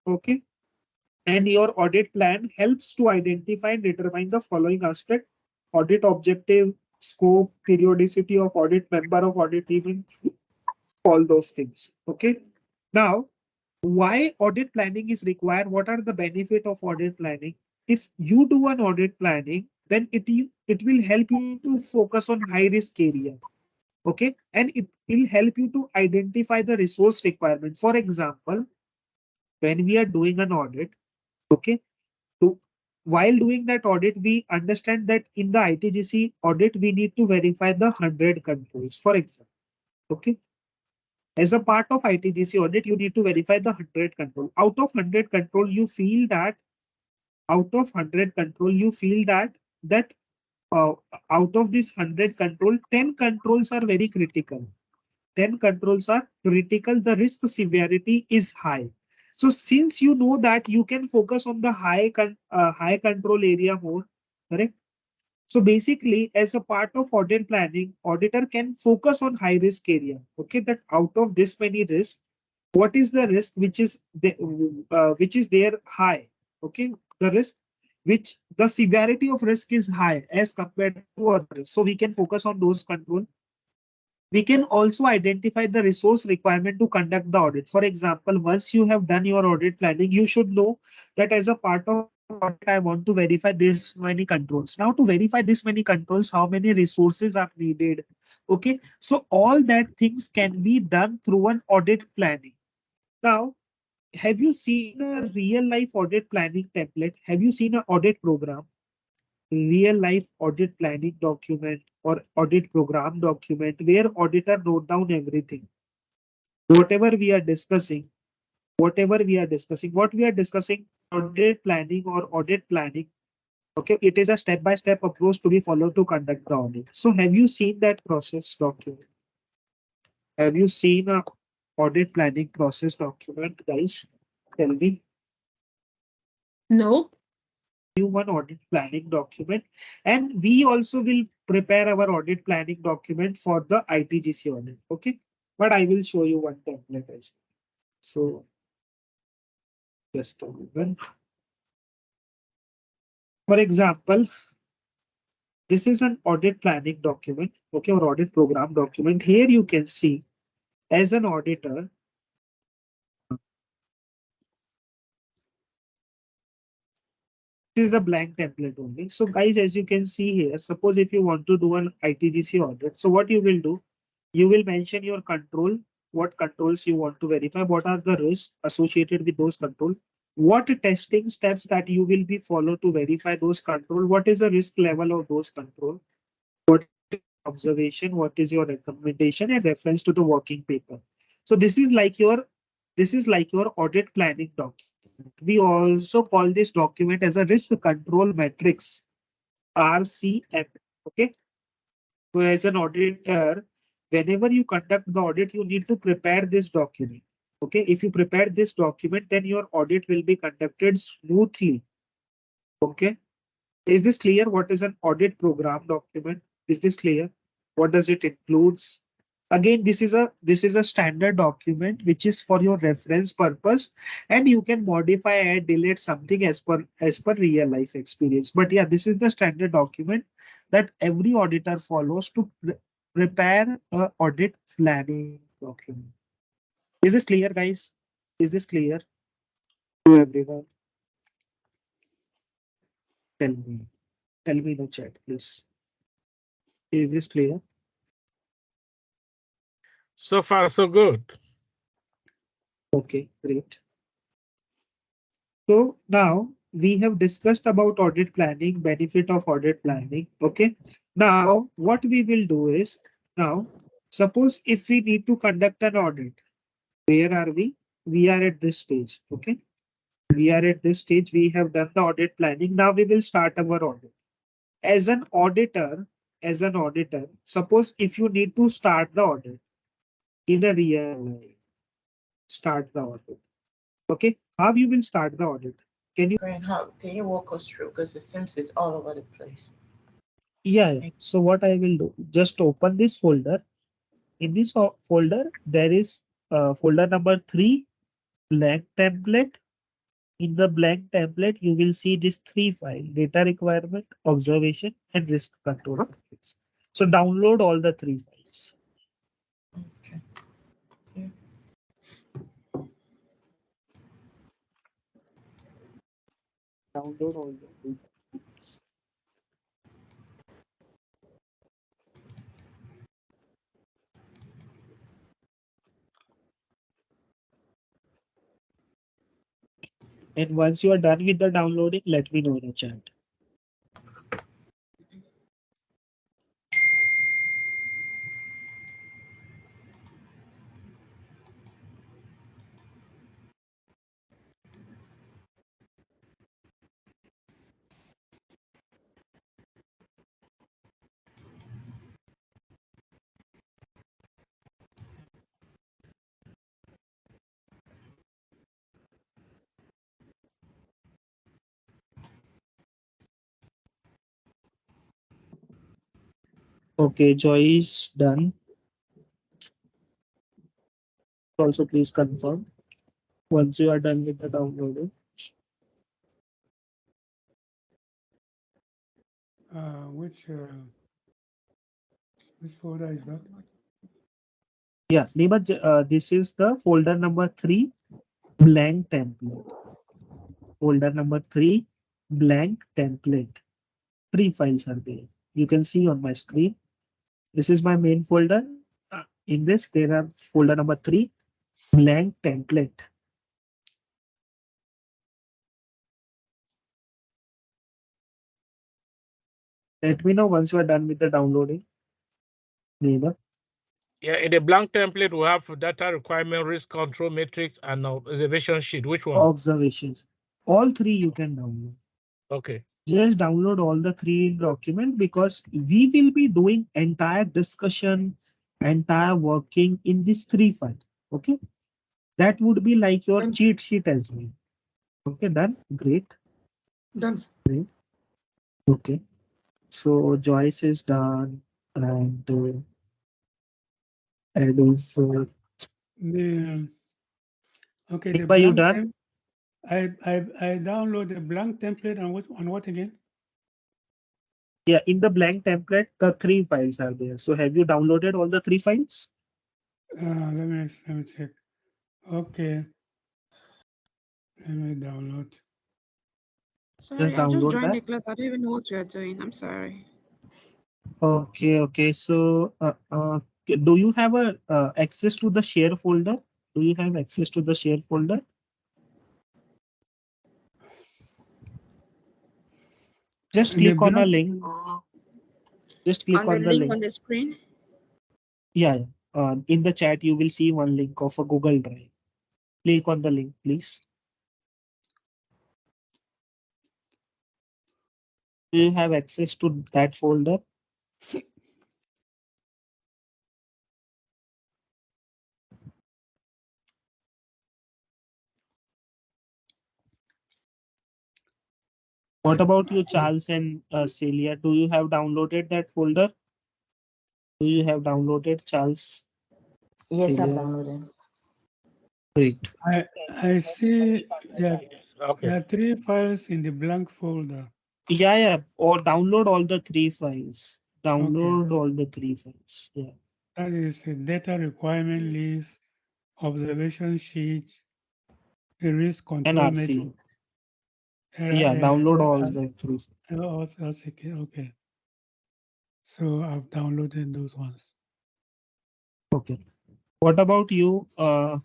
Okay. And your audit plan helps to identify and determine the following aspect: audit objective, scope, periodicity of audit, member of audit team, all those things. Okay. Now, why audit planning is required? What are the benefit of audit planning? If you do an audit planning, then it will help you to focus on high risk area. Okay, and it will help you to identify the resource requirement. For example, when we are doing an audit, okay, to while doing that audit, we understand that in the ITGC audit, we need to verify the 100 controls. For example, okay, as a part of ITGC audit, you need to verify the 100 control. Out of 100 control, you feel that out of 100 control, you feel that uh, out of this 100 control, 10 controls are very critical. 10 controls are critical. The risk severity is high. So since you know that, you can focus on the high control area more. Correct. So basically, as a part of audit planning, auditor can focus on high risk area. Okay, that out of this many risks, what is the risk which is there high? Okay, the risk which the severity of risk is high as compared to others. So we can focus on those control. We can also identify the resource requirement to conduct the audit. For example, once you have done your audit planning, you should know that as a part of audit, I want to verify this many controls. Now, to verify this many controls, how many resources are needed? Okay, so all that things can be done through an audit planning. Now, have you seen a real life audit planning template? Have you seen an audit program? Real life audit planning document or audit program document where auditor note down everything. Whatever we are discussing, what we are discussing, audit planning or audit planning. Okay, it is a step-by-step approach to be followed to conduct the audit. So have you seen that process document? Have you seen a audit planning process document, guys? Tell me. No. You one audit planning document, and we also will prepare our audit planning document for the ITGC audit. Okay, but I will show you one template as well. So just a moment. For example, this is an audit planning document, okay, or audit program document. Here you can see as an auditor, this is a blank template only. So guys, as you can see here, suppose if you want to do an ITGC audit, so what you will do, you will mention your control, what controls you want to verify, what are the risks associated with those controls, what testing steps that you will be followed to verify those control, what is the risk level of those control, what is observation, what is your recommendation and reference to the working paper. So this is like your audit planning document. We also call this document as a risk control matrix, RCM. Okay. So as an auditor, whenever you conduct the audit, you need to prepare this document. Okay. If you prepare this document, then your audit will be conducted smoothly. Okay. Is this clear? What is an audit program document? Is this clear? What does it includes? Again, this is a standard document which is for your reference purpose, and you can modify and delete something as per real life experience. But yeah, this is the standard document that every auditor follows to prepare a audit planning document. Is this clear, guys? Is this clear to everyone? Tell me. Tell me in the chat, please. Is this clear? So far, so good. Okay, great. So now we have discussed about audit planning, benefit of audit planning. Okay. Now what we will do is, now suppose if we need to conduct an audit, where are we? We are at this stage. Okay. We are at this stage. We have done the audit planning. Now we will start our audit. As an auditor, suppose if you need to start the audit in a real life, start the audit. Okay. How you will start the audit? Can you? Brian, how can you walk us through? Because it seems it's all over the place. Yeah. So what I will do, just open this folder. In this folder, there is folder number 3, blank template. In the blank template, you will see these 3 files: data requirement, observation, and risk control. So download all the 3 files. Okay. Yeah. Download all the 3 files. And once you are done with the downloading, let me know in the chat. Okay, Joy is done. Also, please confirm once you are done with the downloading. Uh, which folder is that? Yeah, Neeraj, this is the folder number 3, blank template. Folder number 3, blank template. 3 files are there. You can see on my screen. This is my main folder. In this, there are folder number 3, blank template. Let me know once you are done with the downloading. Neighbor. Yeah, in the blank template, we have data requirement, risk control matrix, and observation sheet. Which one? Observations. All 3 you can download. Okay. Just download all the 3 documents because we will be doing entire discussion, entire working in this 3 files. Okay. That would be like your cheat sheet as well. Okay, done. Great. Done. Great. Okay. So Joyce is done and Ed is The, okay, the Deepa, you blank done? I download the blank template and what again? Yeah, in the blank template, the 3 files are there. So have you downloaded all the 3 files? Let me check. Okay. Let me download. Sorry, I just download joined that. the class. I don't even know what you are doing. I'm sorry. Okay, okay. So do you have a access to the share folder? Do you have access to the share folder? Just And the click on a blank, link. Just click On the on the link link. on the screen? Yeah, in the chat, you will see one link of a Google Drive. Click on the link, please. Do you have access to that folder? What about you, Charles and Celia? Do you have downloaded that folder? Do you have downloaded, Charles? Yes, I've Celia? downloaded. Great. I see that Okay. there are 3 files in the blank folder. Yeah, yeah. Or download all the 3 files. Okay. Download all the 3 files. Yeah. That is a data requirement list, observation sheet, a risk control NRC. matrix. Yeah, download all the 3. Okay. So I've downloaded those ones. Okay. What about you, um,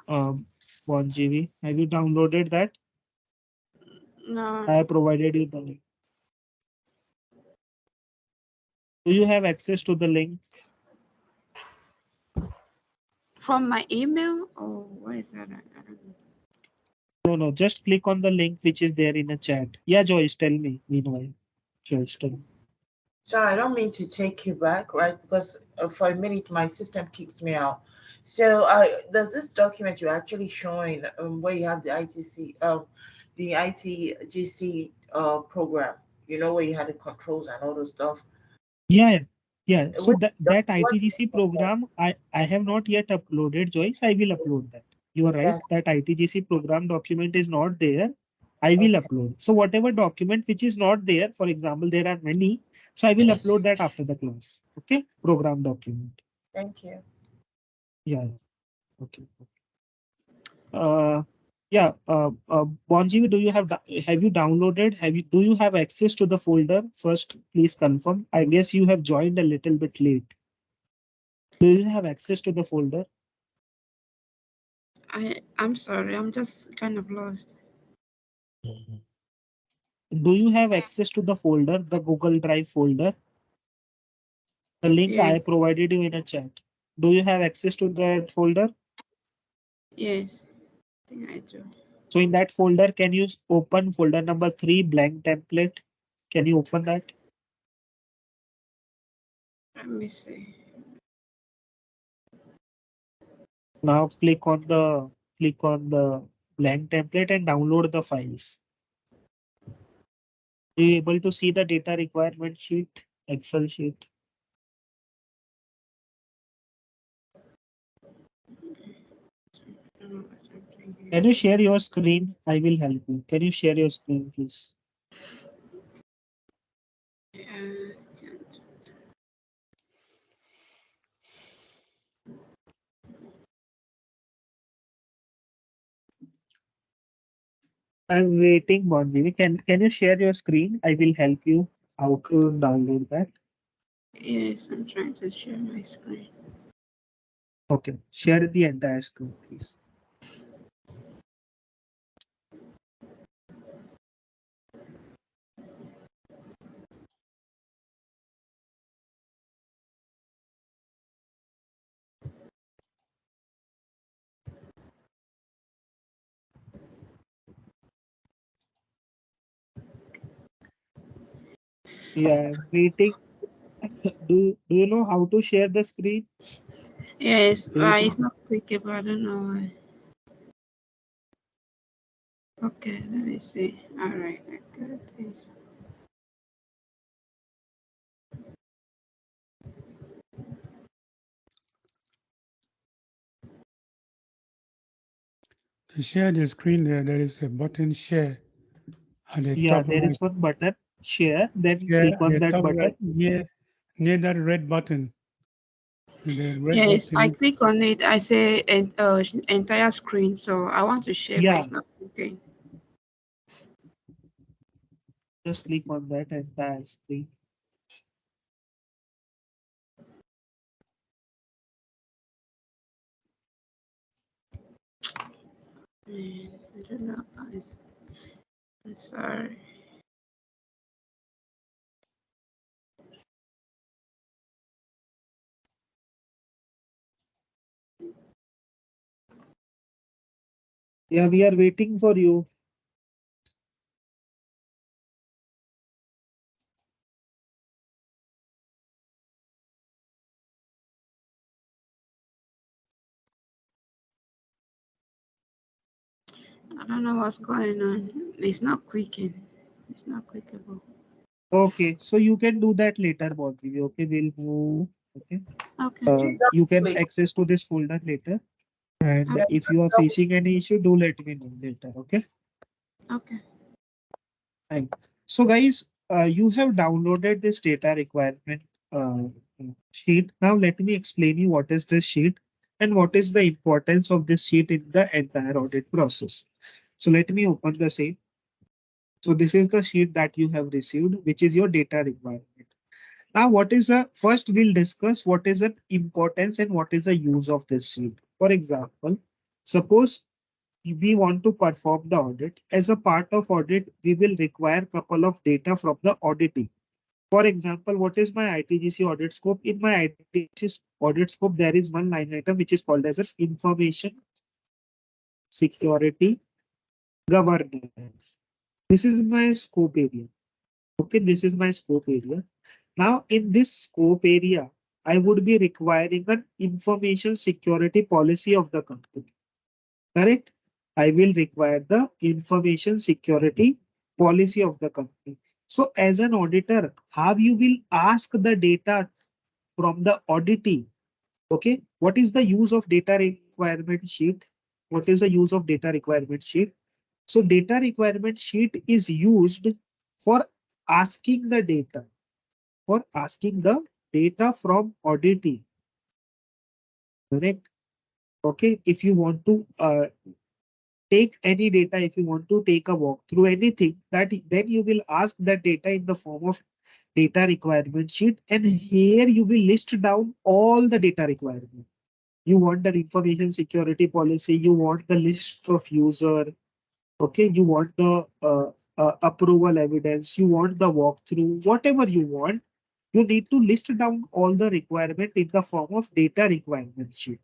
1GB? Have you downloaded that? No. I have provided you the link. Do you have access to the link? From my email? Oh, what is that? I don't know. No, just click on the link which is there in the chat. Yeah, Joyce, tell me. Meanwhile, Joyce, tell me. So I don't mean to take you back, right? Because for a minute my system kicked me out. So there's this document you're actually showing where you have the the ITGC program. You know where you had the controls and all those stuff. Yeah, yeah. So What, that what ITGC program, I have not yet uploaded, Joyce. I will upload that. You are right. that? That ITGC program document is not there. I will Okay, upload. So whatever document which is not there, for example, there are many. So I will upload that after the class. Okay, program document. thank you. Yeah. Okay. Uh, yeah. Bonji, have you downloaded? Do you have access to the folder? First, please confirm. I guess you have joined a little bit late. Do you have access to the folder? I'm sorry. I'm just kind of lost. Do you have access to the folder, the Google Drive folder? The link I Yes. provided you in a chat. Do you have access to that folder? Yes. I think I do. So in that folder, can you open folder number 3, blank template? Can you open that? Let me see. Now click on the blank template and download the files. Are you able to see the data requirement sheet, Excel sheet? Can you share your screen? I will help you. Can you share your screen, please? I'm waiting, Bonji. Can you share your screen? I will help you how to download that. Yes, I'm trying to share my screen. Okay, share the entire screen, please. Yeah, waiting. Do you know how to share the screen? Yes, Do you it's know? not clickable. I don't know why. Okay, let me see. All right, I got this. To share the screen there is a button share at the Yeah, top there right. is one button, share, then Share click at on the that top button. right near that red button. The red Yes, I button. click on it. I say entire screen. So I want to share, but Yeah, it's not clicking. just click on that entire screen. Man, I don't know, guys. I'm sorry. Yeah, we are waiting for you. I don't know what's going on. It's not clicking. It's not clickable. Okay, so you can do that later, Bonji. Okay, we'll move. Okay, Okay. you can access to this folder later. And Okay. if you are facing any issue, do let me know later. Okay. Okay. Thank you. So guys, you have downloaded this data requirement uh, sheet. Now let me explain you what is this sheet and what is the importance of this sheet in the entire audit process. So let me open the same. So this is the sheet that you have received, which is your data requirement. Now, what is the first we'll discuss what is the importance and what is the use of this sheet. For example, suppose we want to perform the audit. As a part of audit, we will require couple of data from the auditing. For example, what is my ITGC audit scope? In my ITGC audit scope, there is one line item which is called as an information security governance. This is my scope area. Okay, this is my scope area. Now, in this scope area, I would be requiring an information security policy of the company. Correct? I will require the information security policy of the company. So as an auditor, how you will ask the data from the auditing? Okay, what is the use of data requirement sheet? What is the use of data requirement sheet? So data requirement sheet is used for asking the data, for asking the data from auditing. Correct? Okay, if you want to take any data, if you want to take a walk through anything, that then you will ask that data in the form of data requirement sheet, and here you will list down all the data requirement. You want the information security policy, you want the list of user, okay, you want the approval evidence, you want the walkthrough, whatever you want, you need to list down all the requirement in the form of data requirement sheet.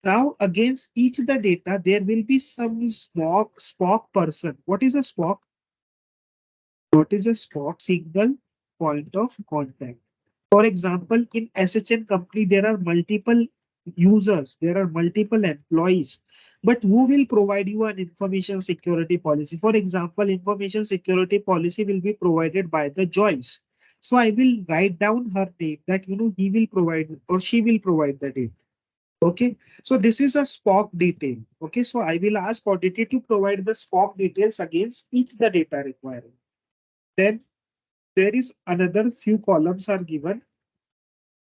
Now, against each the data, there will be some Spock person. What is a Spock? What is a Spock? Single point of contact. For example, in SHN company, there are multiple users, there are multiple employees, but who will provide you an information security policy? For example, information security policy will be provided by the Joyce. So I will write down her name that he will provide or she will provide the data. Okay, so this is a Spock detail. Okay, so I will ask auditor to provide the Spock details against each the data required. Then there is another few columns are given.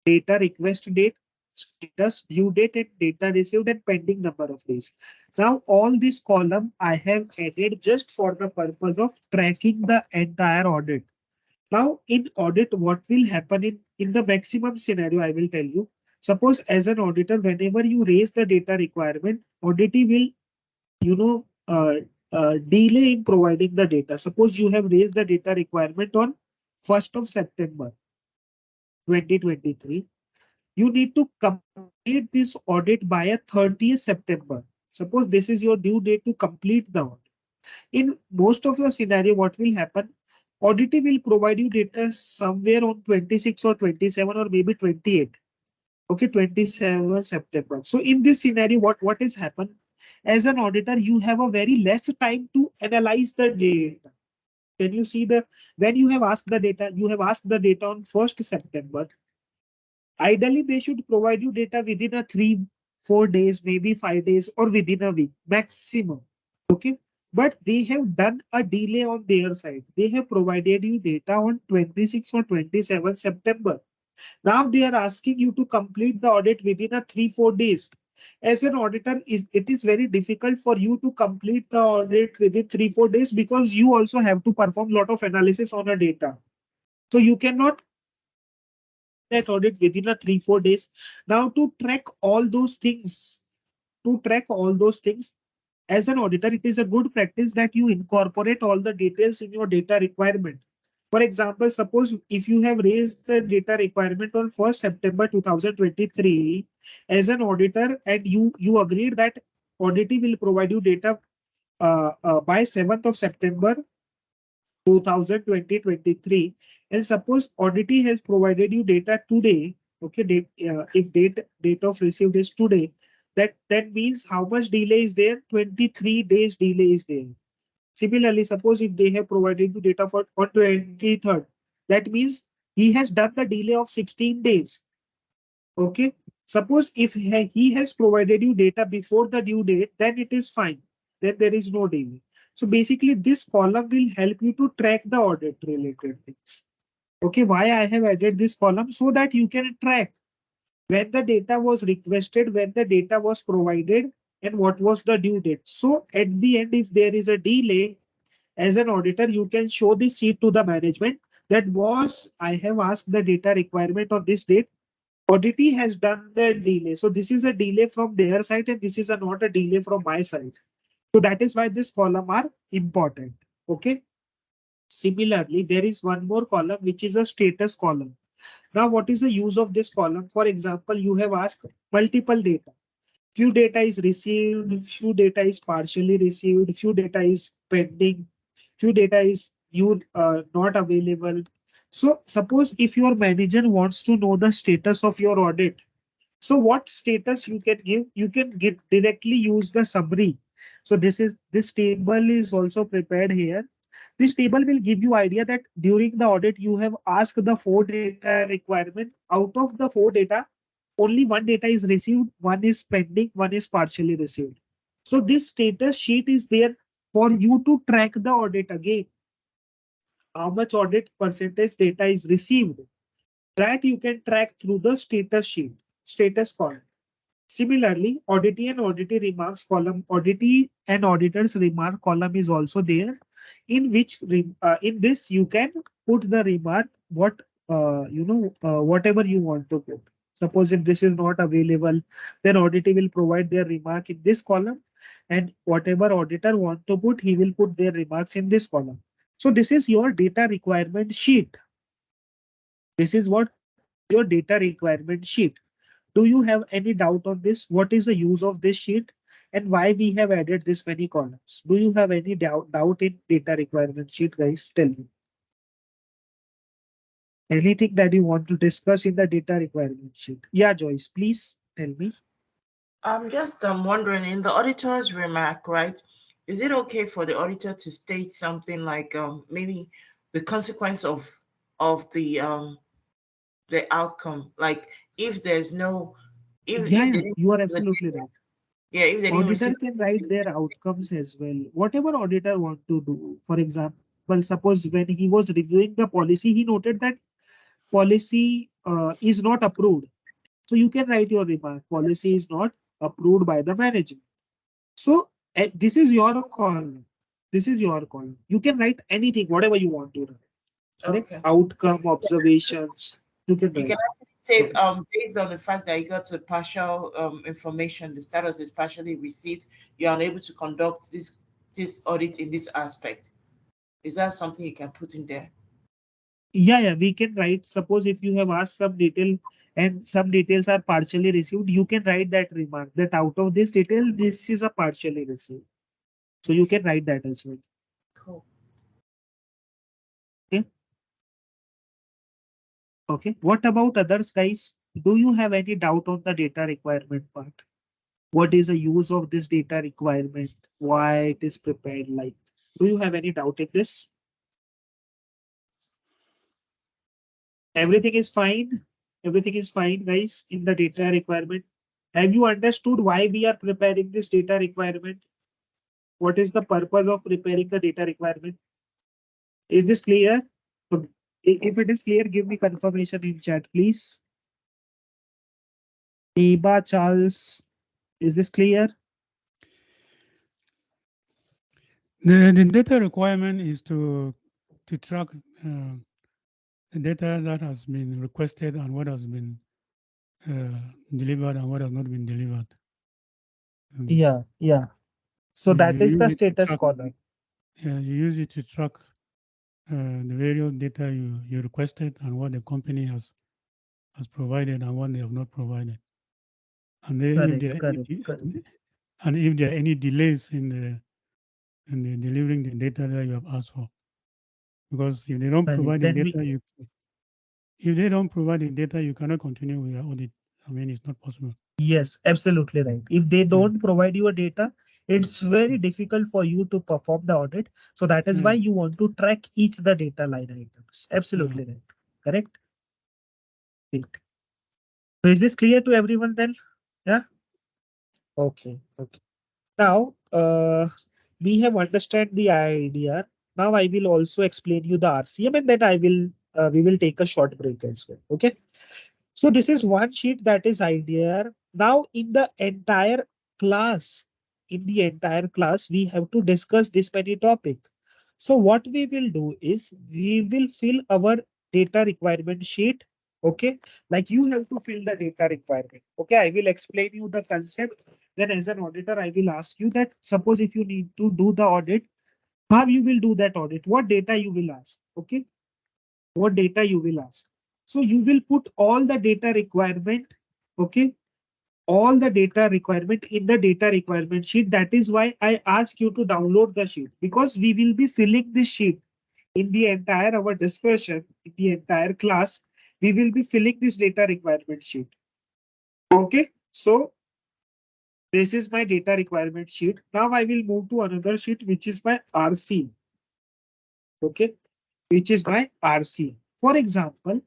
Data request date. status, due date, and data received, and pending number of days. Now, all this column I have added just for the purpose of tracking the entire audit. Now, in audit, what will happen in the maximum scenario, I will tell you. Suppose as an auditor, whenever you raise the data requirement, auditee will, you know, delay in providing the data. Suppose you have raised the data requirement on 1st of September 2023. You need to complete this audit by a 30th September. Suppose this is your due date to complete the audit. In most of the scenario, what will happen? Auditor will provide you data somewhere on 26 or 27 or maybe 28. Okay, 27 September. So in this scenario, what is happened? As an auditor, you have a very less time to analyze the data. Can you see the when you have asked the data, you have asked the data on 1st September. Ideally, they should provide you data within a 3-4 days, maybe 5 days, or within a week maximum. Okay, but they have done a delay on their side. They have provided you data on 26 or 27 September. Now they are asking you to complete the audit within a 3-4 days. As an auditor, it is very difficult for you to complete the audit within 3-4 days because you also have to perform a lot of analysis on a data. So you cannot that audit within a 3-4 days. Now to track all those things, as an auditor, it is a good practice that you incorporate all the details in your data requirement. For example, suppose if you have raised the data requirement on 1st September 2023 as an auditor and you agreed that auditee will provide you data by 7th of September 2023, and suppose auditee has provided you data today. Okay, if date of received is today, that means how much delay is there? 23 days delay is there. Similarly, suppose if they have provided you data for on 23rd, that means he has done the delay of 16 days. Okay, suppose if he has provided you data before the due date, then it is fine. Then there is no delay. So basically, this column will help you to track the audit related things. Okay, why I have added this column? So that you can track when the data was requested, when the data was provided, and what was the due date. So at the end, if there is a delay, as an auditor, you can show this sheet to the management that was I have asked the data requirement on this date. Auditee has done the delay. So this is a delay from their side and this is not a delay from my side. So that is why this column are important. Okay. Similarly, there is one more column which is a status column. Now, what is the use of this column? For example, you have asked multiple data. Few data is received, few data is partially received, few data is pending, few data is not available. So suppose if your manager wants to know the status of your audit, so what status you can give? You can directly use the summary. So this table is also prepared here. This table will give you idea that during the audit you have asked the 4 data requirement. Out of the 4 data, only 1 data is received, 1 is pending, 1 is partially received. So this status sheet is there for you to track the audit again. How much audit percentage data is received, that you can track through the status sheet, status column. Similarly, auditee and auditee remarks column, auditee and auditor's remark column is also there, in which in this you can put the remark whatever you want to put. Suppose if this is not available, then auditee will provide their remark in this column, and whatever auditor want to put, he will put their remarks in this column. So this is your data requirement sheet. This is what your data requirement sheet. Do you have any doubt on this? What is the use of this sheet and why we have added this many columns? Do you have any doubt in data requirement sheet, guys? Tell me. Anything that you want to discuss in the data requirement sheet? Yeah, Joyce, please tell me. I'm just wondering, in the auditor's remark, right? Is it okay for the auditor to state something like maybe the consequence of the outcome, like if there's no if Yeah, they didn't you are receive absolutely right. yeah, if they didn't Auditor receive can write their outcomes as well. Whatever auditor want to do. For example, suppose when he was reviewing the policy, he noted that policy is not approved. So you can write your remark. Policy is not approved by the management. So this is your call. This is your call. You can write anything, whatever you want to write. Correct? Okay. Outcome, observations. You can You write. can actually say, Yes. based on the fact that you got a partial information, the status is partially received, you are unable to conduct this audit in this aspect. Is that something you can put in there? Yeah, we can write. Suppose if you have asked some detail and some details are partially received, you can write that remark that out of this detail, this is a partially received. So you can write that as well. Cool. Okay. Okay. What about others, guys? Do you have any doubt on the data requirement part? What is the use of this data requirement? Why it is prepared like? Do you have any doubt in this? Everything is fine. Everything is fine, guys, in the data requirement. Have you understood why we are preparing this data requirement? What is the purpose of preparing the data requirement? Is this clear? So, if it is clear, give me confirmation in chat, please. Eba, Charles, is this clear? The data requirement is to track the data that has been requested and what has been delivered and what has not been delivered. Yeah. So you that is the use it to status track, column. you use it to track the various data you requested and what the company has provided and what they have not provided. And then if there are Correct. and if there are any delays in the delivering the data that you have asked for, because if they don't Correct. provide the Then data, if they don't provide the data, you cannot continue with your audit. I mean, it's not possible. yes, absolutely right. If they Yeah. don't provide you a data, it's very difficult for you to perform the audit. So that is why Yeah. you want to track each the data line items. Absolutely right. Correct. Great. So is this clear to everyone then? Yeah. Okay. Now, we have understand the idea. Now I will also explain you the RCM and then we will take a short break as well. Okay. So this is one sheet that is idea. Now in the entire class, we have to discuss this many topic. So what we will do is we will fill our data requirement sheet. Okay. Like you have to fill the data requirement. Okay. I will explain you the concept. Then as an auditor, I will ask you that suppose if you need to do the audit, how you will do that audit? What data you will ask? Okay. What data you will ask? So you will put all the data requirement, okay, all the data requirement in the data requirement sheet. That is why I ask you to download the sheet, because we will be filling this sheet in the entire our discussion, in the entire class. We will be filling this data requirement sheet. Okay, so this is my data requirement sheet. Now I will move to another sheet, which is my RC. Okay, which is my RC. For example,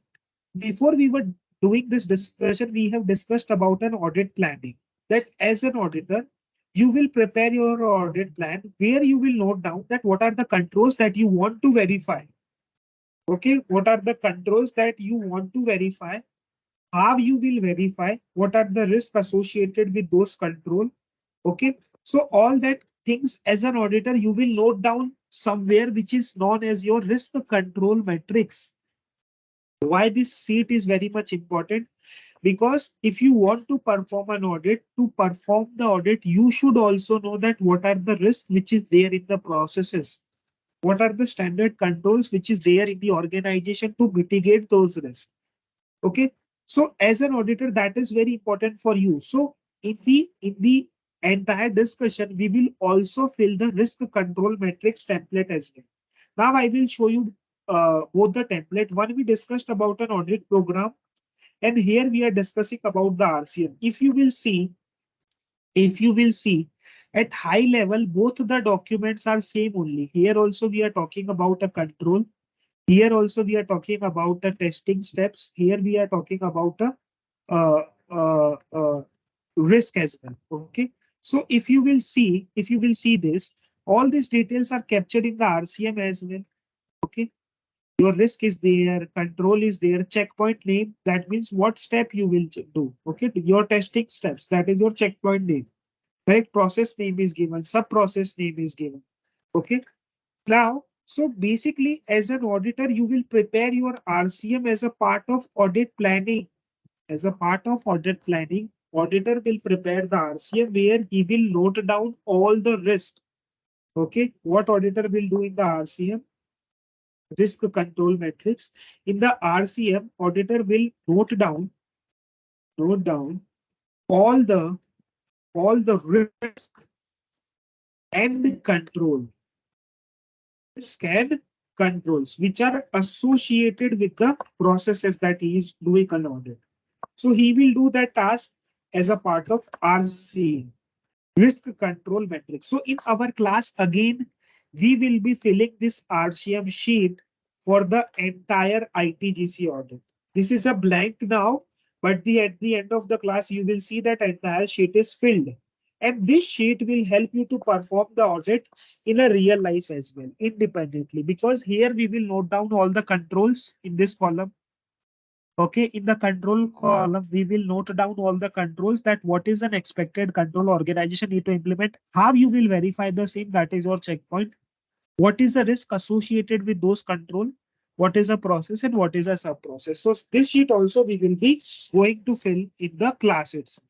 before we were doing this discussion, we have discussed about an audit planning. That as an auditor, you will prepare your audit plan where you will note down that what are the controls that you want to verify. Okay, what are the controls that you want to verify? How you will verify? What are the risks associated with those control? Okay, so all that things as an auditor, you will note down somewhere which is known as your risk control matrix. Why this sheet is very much important? Because if you want to perform an audit, to perform the audit, you should also know that what are the risks which is there in the processes. What are the standard controls which is there in the organization to mitigate those risks? Okay. So as an auditor, that is very important for you. So in the entire discussion, we will also fill the risk control matrix template as well. Now I will show you both the template. One we discussed about an audit program, and here we are discussing about the RCM. If you will see at high level, both the documents are same only. Here also we are talking about a control. Here also we are talking about the testing steps. Here we are talking about a uh, uh, uh, risk as well. Okay. So if you will see this, all these details are captured in the RCM as well. Okay. Your risk is there, control is there, checkpoint name. That means what step you will do. Okay, your testing steps. That is your checkpoint name. Correct. Process name is given. Sub process name is given. Okay. Now, so basically, as an auditor, you will prepare your RCM as a part of audit planning. As a part of audit planning, auditor will prepare the RCM where he will note down all the risk. Okay, what auditor will do in the RCM? Risk control metrics. In the RCM, auditor will note down all the risk and control. Risk and controls which are associated with the processes that he is doing an audit. So he will do that task as a part of RCM, risk control metrics. So in our class, again, we will be filling this RCM sheet for the entire ITGC audit. This is a blank now, but at the end of the class, you will see that entire sheet is filled. And this sheet will help you to perform the audit in a real life as well, independently, because here we will note down all the controls in this column. Okay, in the control column, we will note down all the controls that what is an expected control organization need to implement, how you will verify the same, that is your checkpoint. What is the risk associated with those control? What is a process and what is a sub process? So this sheet also we will be going to fill in the class itself.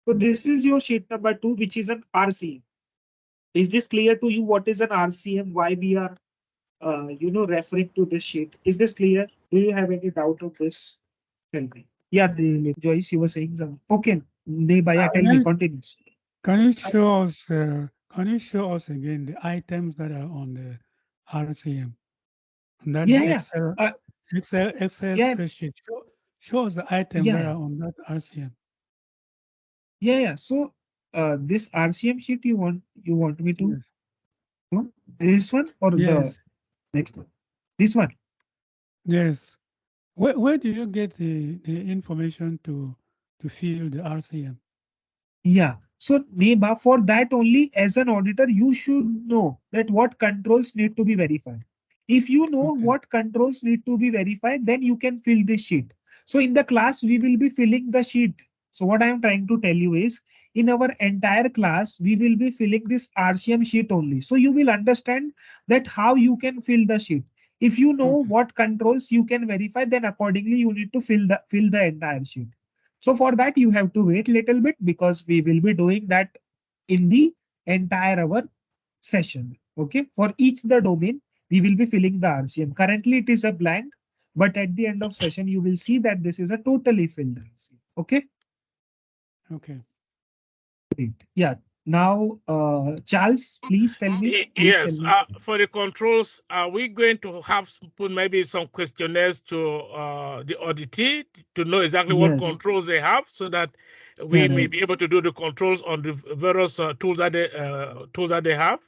So this is your sheet number 2, which is an RCM. Is this clear to you? What is an RCM? Why we are referring to this sheet? Is this clear? Do you have any doubt on this? Tell me. Yeah, Joyce, you were saying something. Okay, Nebaya, tell me, continue. Can you show us? Can you show us again the items that are on the RCM? On that Yeah, Excel, yeah. Excel Yeah, spreadsheet. Show us the items yeah, that yeah. are on that RCM. Yeah, yeah. So this RCM sheet you want me to Yes. no? This one or the Yes. next one? This one. Yes. Where do you get the information to fill the RCM? Yeah. So Neba, for that only as an auditor, you should know that what controls need to be verified. If you know Okay. what controls need to be verified, then you can fill this sheet. So in the class, we will be filling the sheet. So what I am trying to tell you is in our entire class, we will be filling this RCM sheet only. So you will understand that how you can fill the sheet. If you know Okay. what controls you can verify, then accordingly you need to fill the entire sheet. So for that, you have to wait a little bit because we will be doing that in the entire our session. Okay. For each the domain, we will be filling the RCM. Currently, it is a blank, but at the end of session, you will see that this is a totally filled RCM. Okay. Okay. Great. Yeah. Now, Charles, please tell me. Please tell Yes, me. for the controls, are we going to have put maybe some questionnaires to the auditee to know exactly what Yes. controls they have, so that we may be Correct. able to do the controls on the various tools that they have?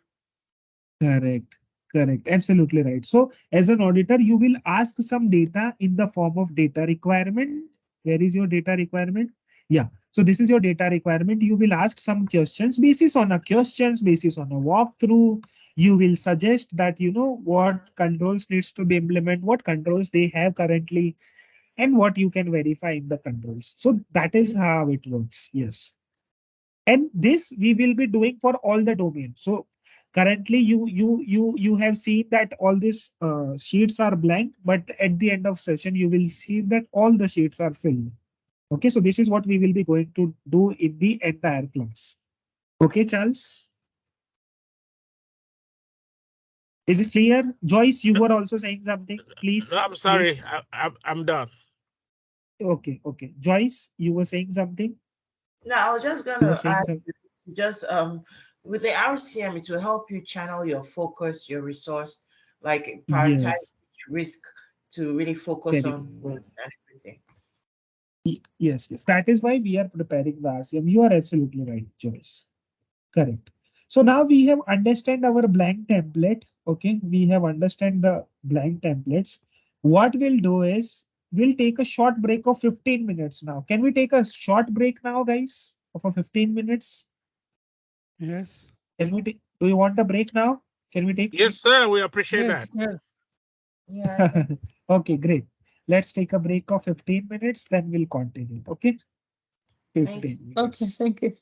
Correct. Correct. Absolutely right. So as an auditor, you will ask some data in the form of data requirement. Where is your data requirement? Yeah. So this is your data requirement. You will ask some questions basis on a questions, basis on a walkthrough. You will suggest that, what controls needs to be implemented, what controls they have currently, and what you can verify in the controls. So that is how it works. Yes. And this we will be doing for all the domains. So currently you have seen that all these sheets are blank, but at the end of session you will see that all the sheets are filled. Okay, so this is what we will be going to do in the entire class. Okay, Charles, is this clear? Joyce, you were also saying something. No, Please, I'm sorry, please. I'm done. Okay, okay. Joyce, you were saying something. No, I was just You were gonna saying add, something. just with the RCM, it will help you channel your focus, your resource, like prioritize Yes, risk to really focus very on good. those and everything. Yes, yes. That is why we are preparing the RCM. You are absolutely right, Joyce. Correct. So now we have understand our blank template. Okay, we have understand the blank templates. What we'll do is we'll take a short break of 15 minutes now. Can we take a short break now, guys, for 15 minutes? Yes. Do you want a break now? Can we take? Yes, sir, we appreciate Yes. that. Yes. Yeah. Okay, great. Let's take a break of 15 minutes, then we'll continue. Okay. Thank 15 you. Okay, minutes. thank you.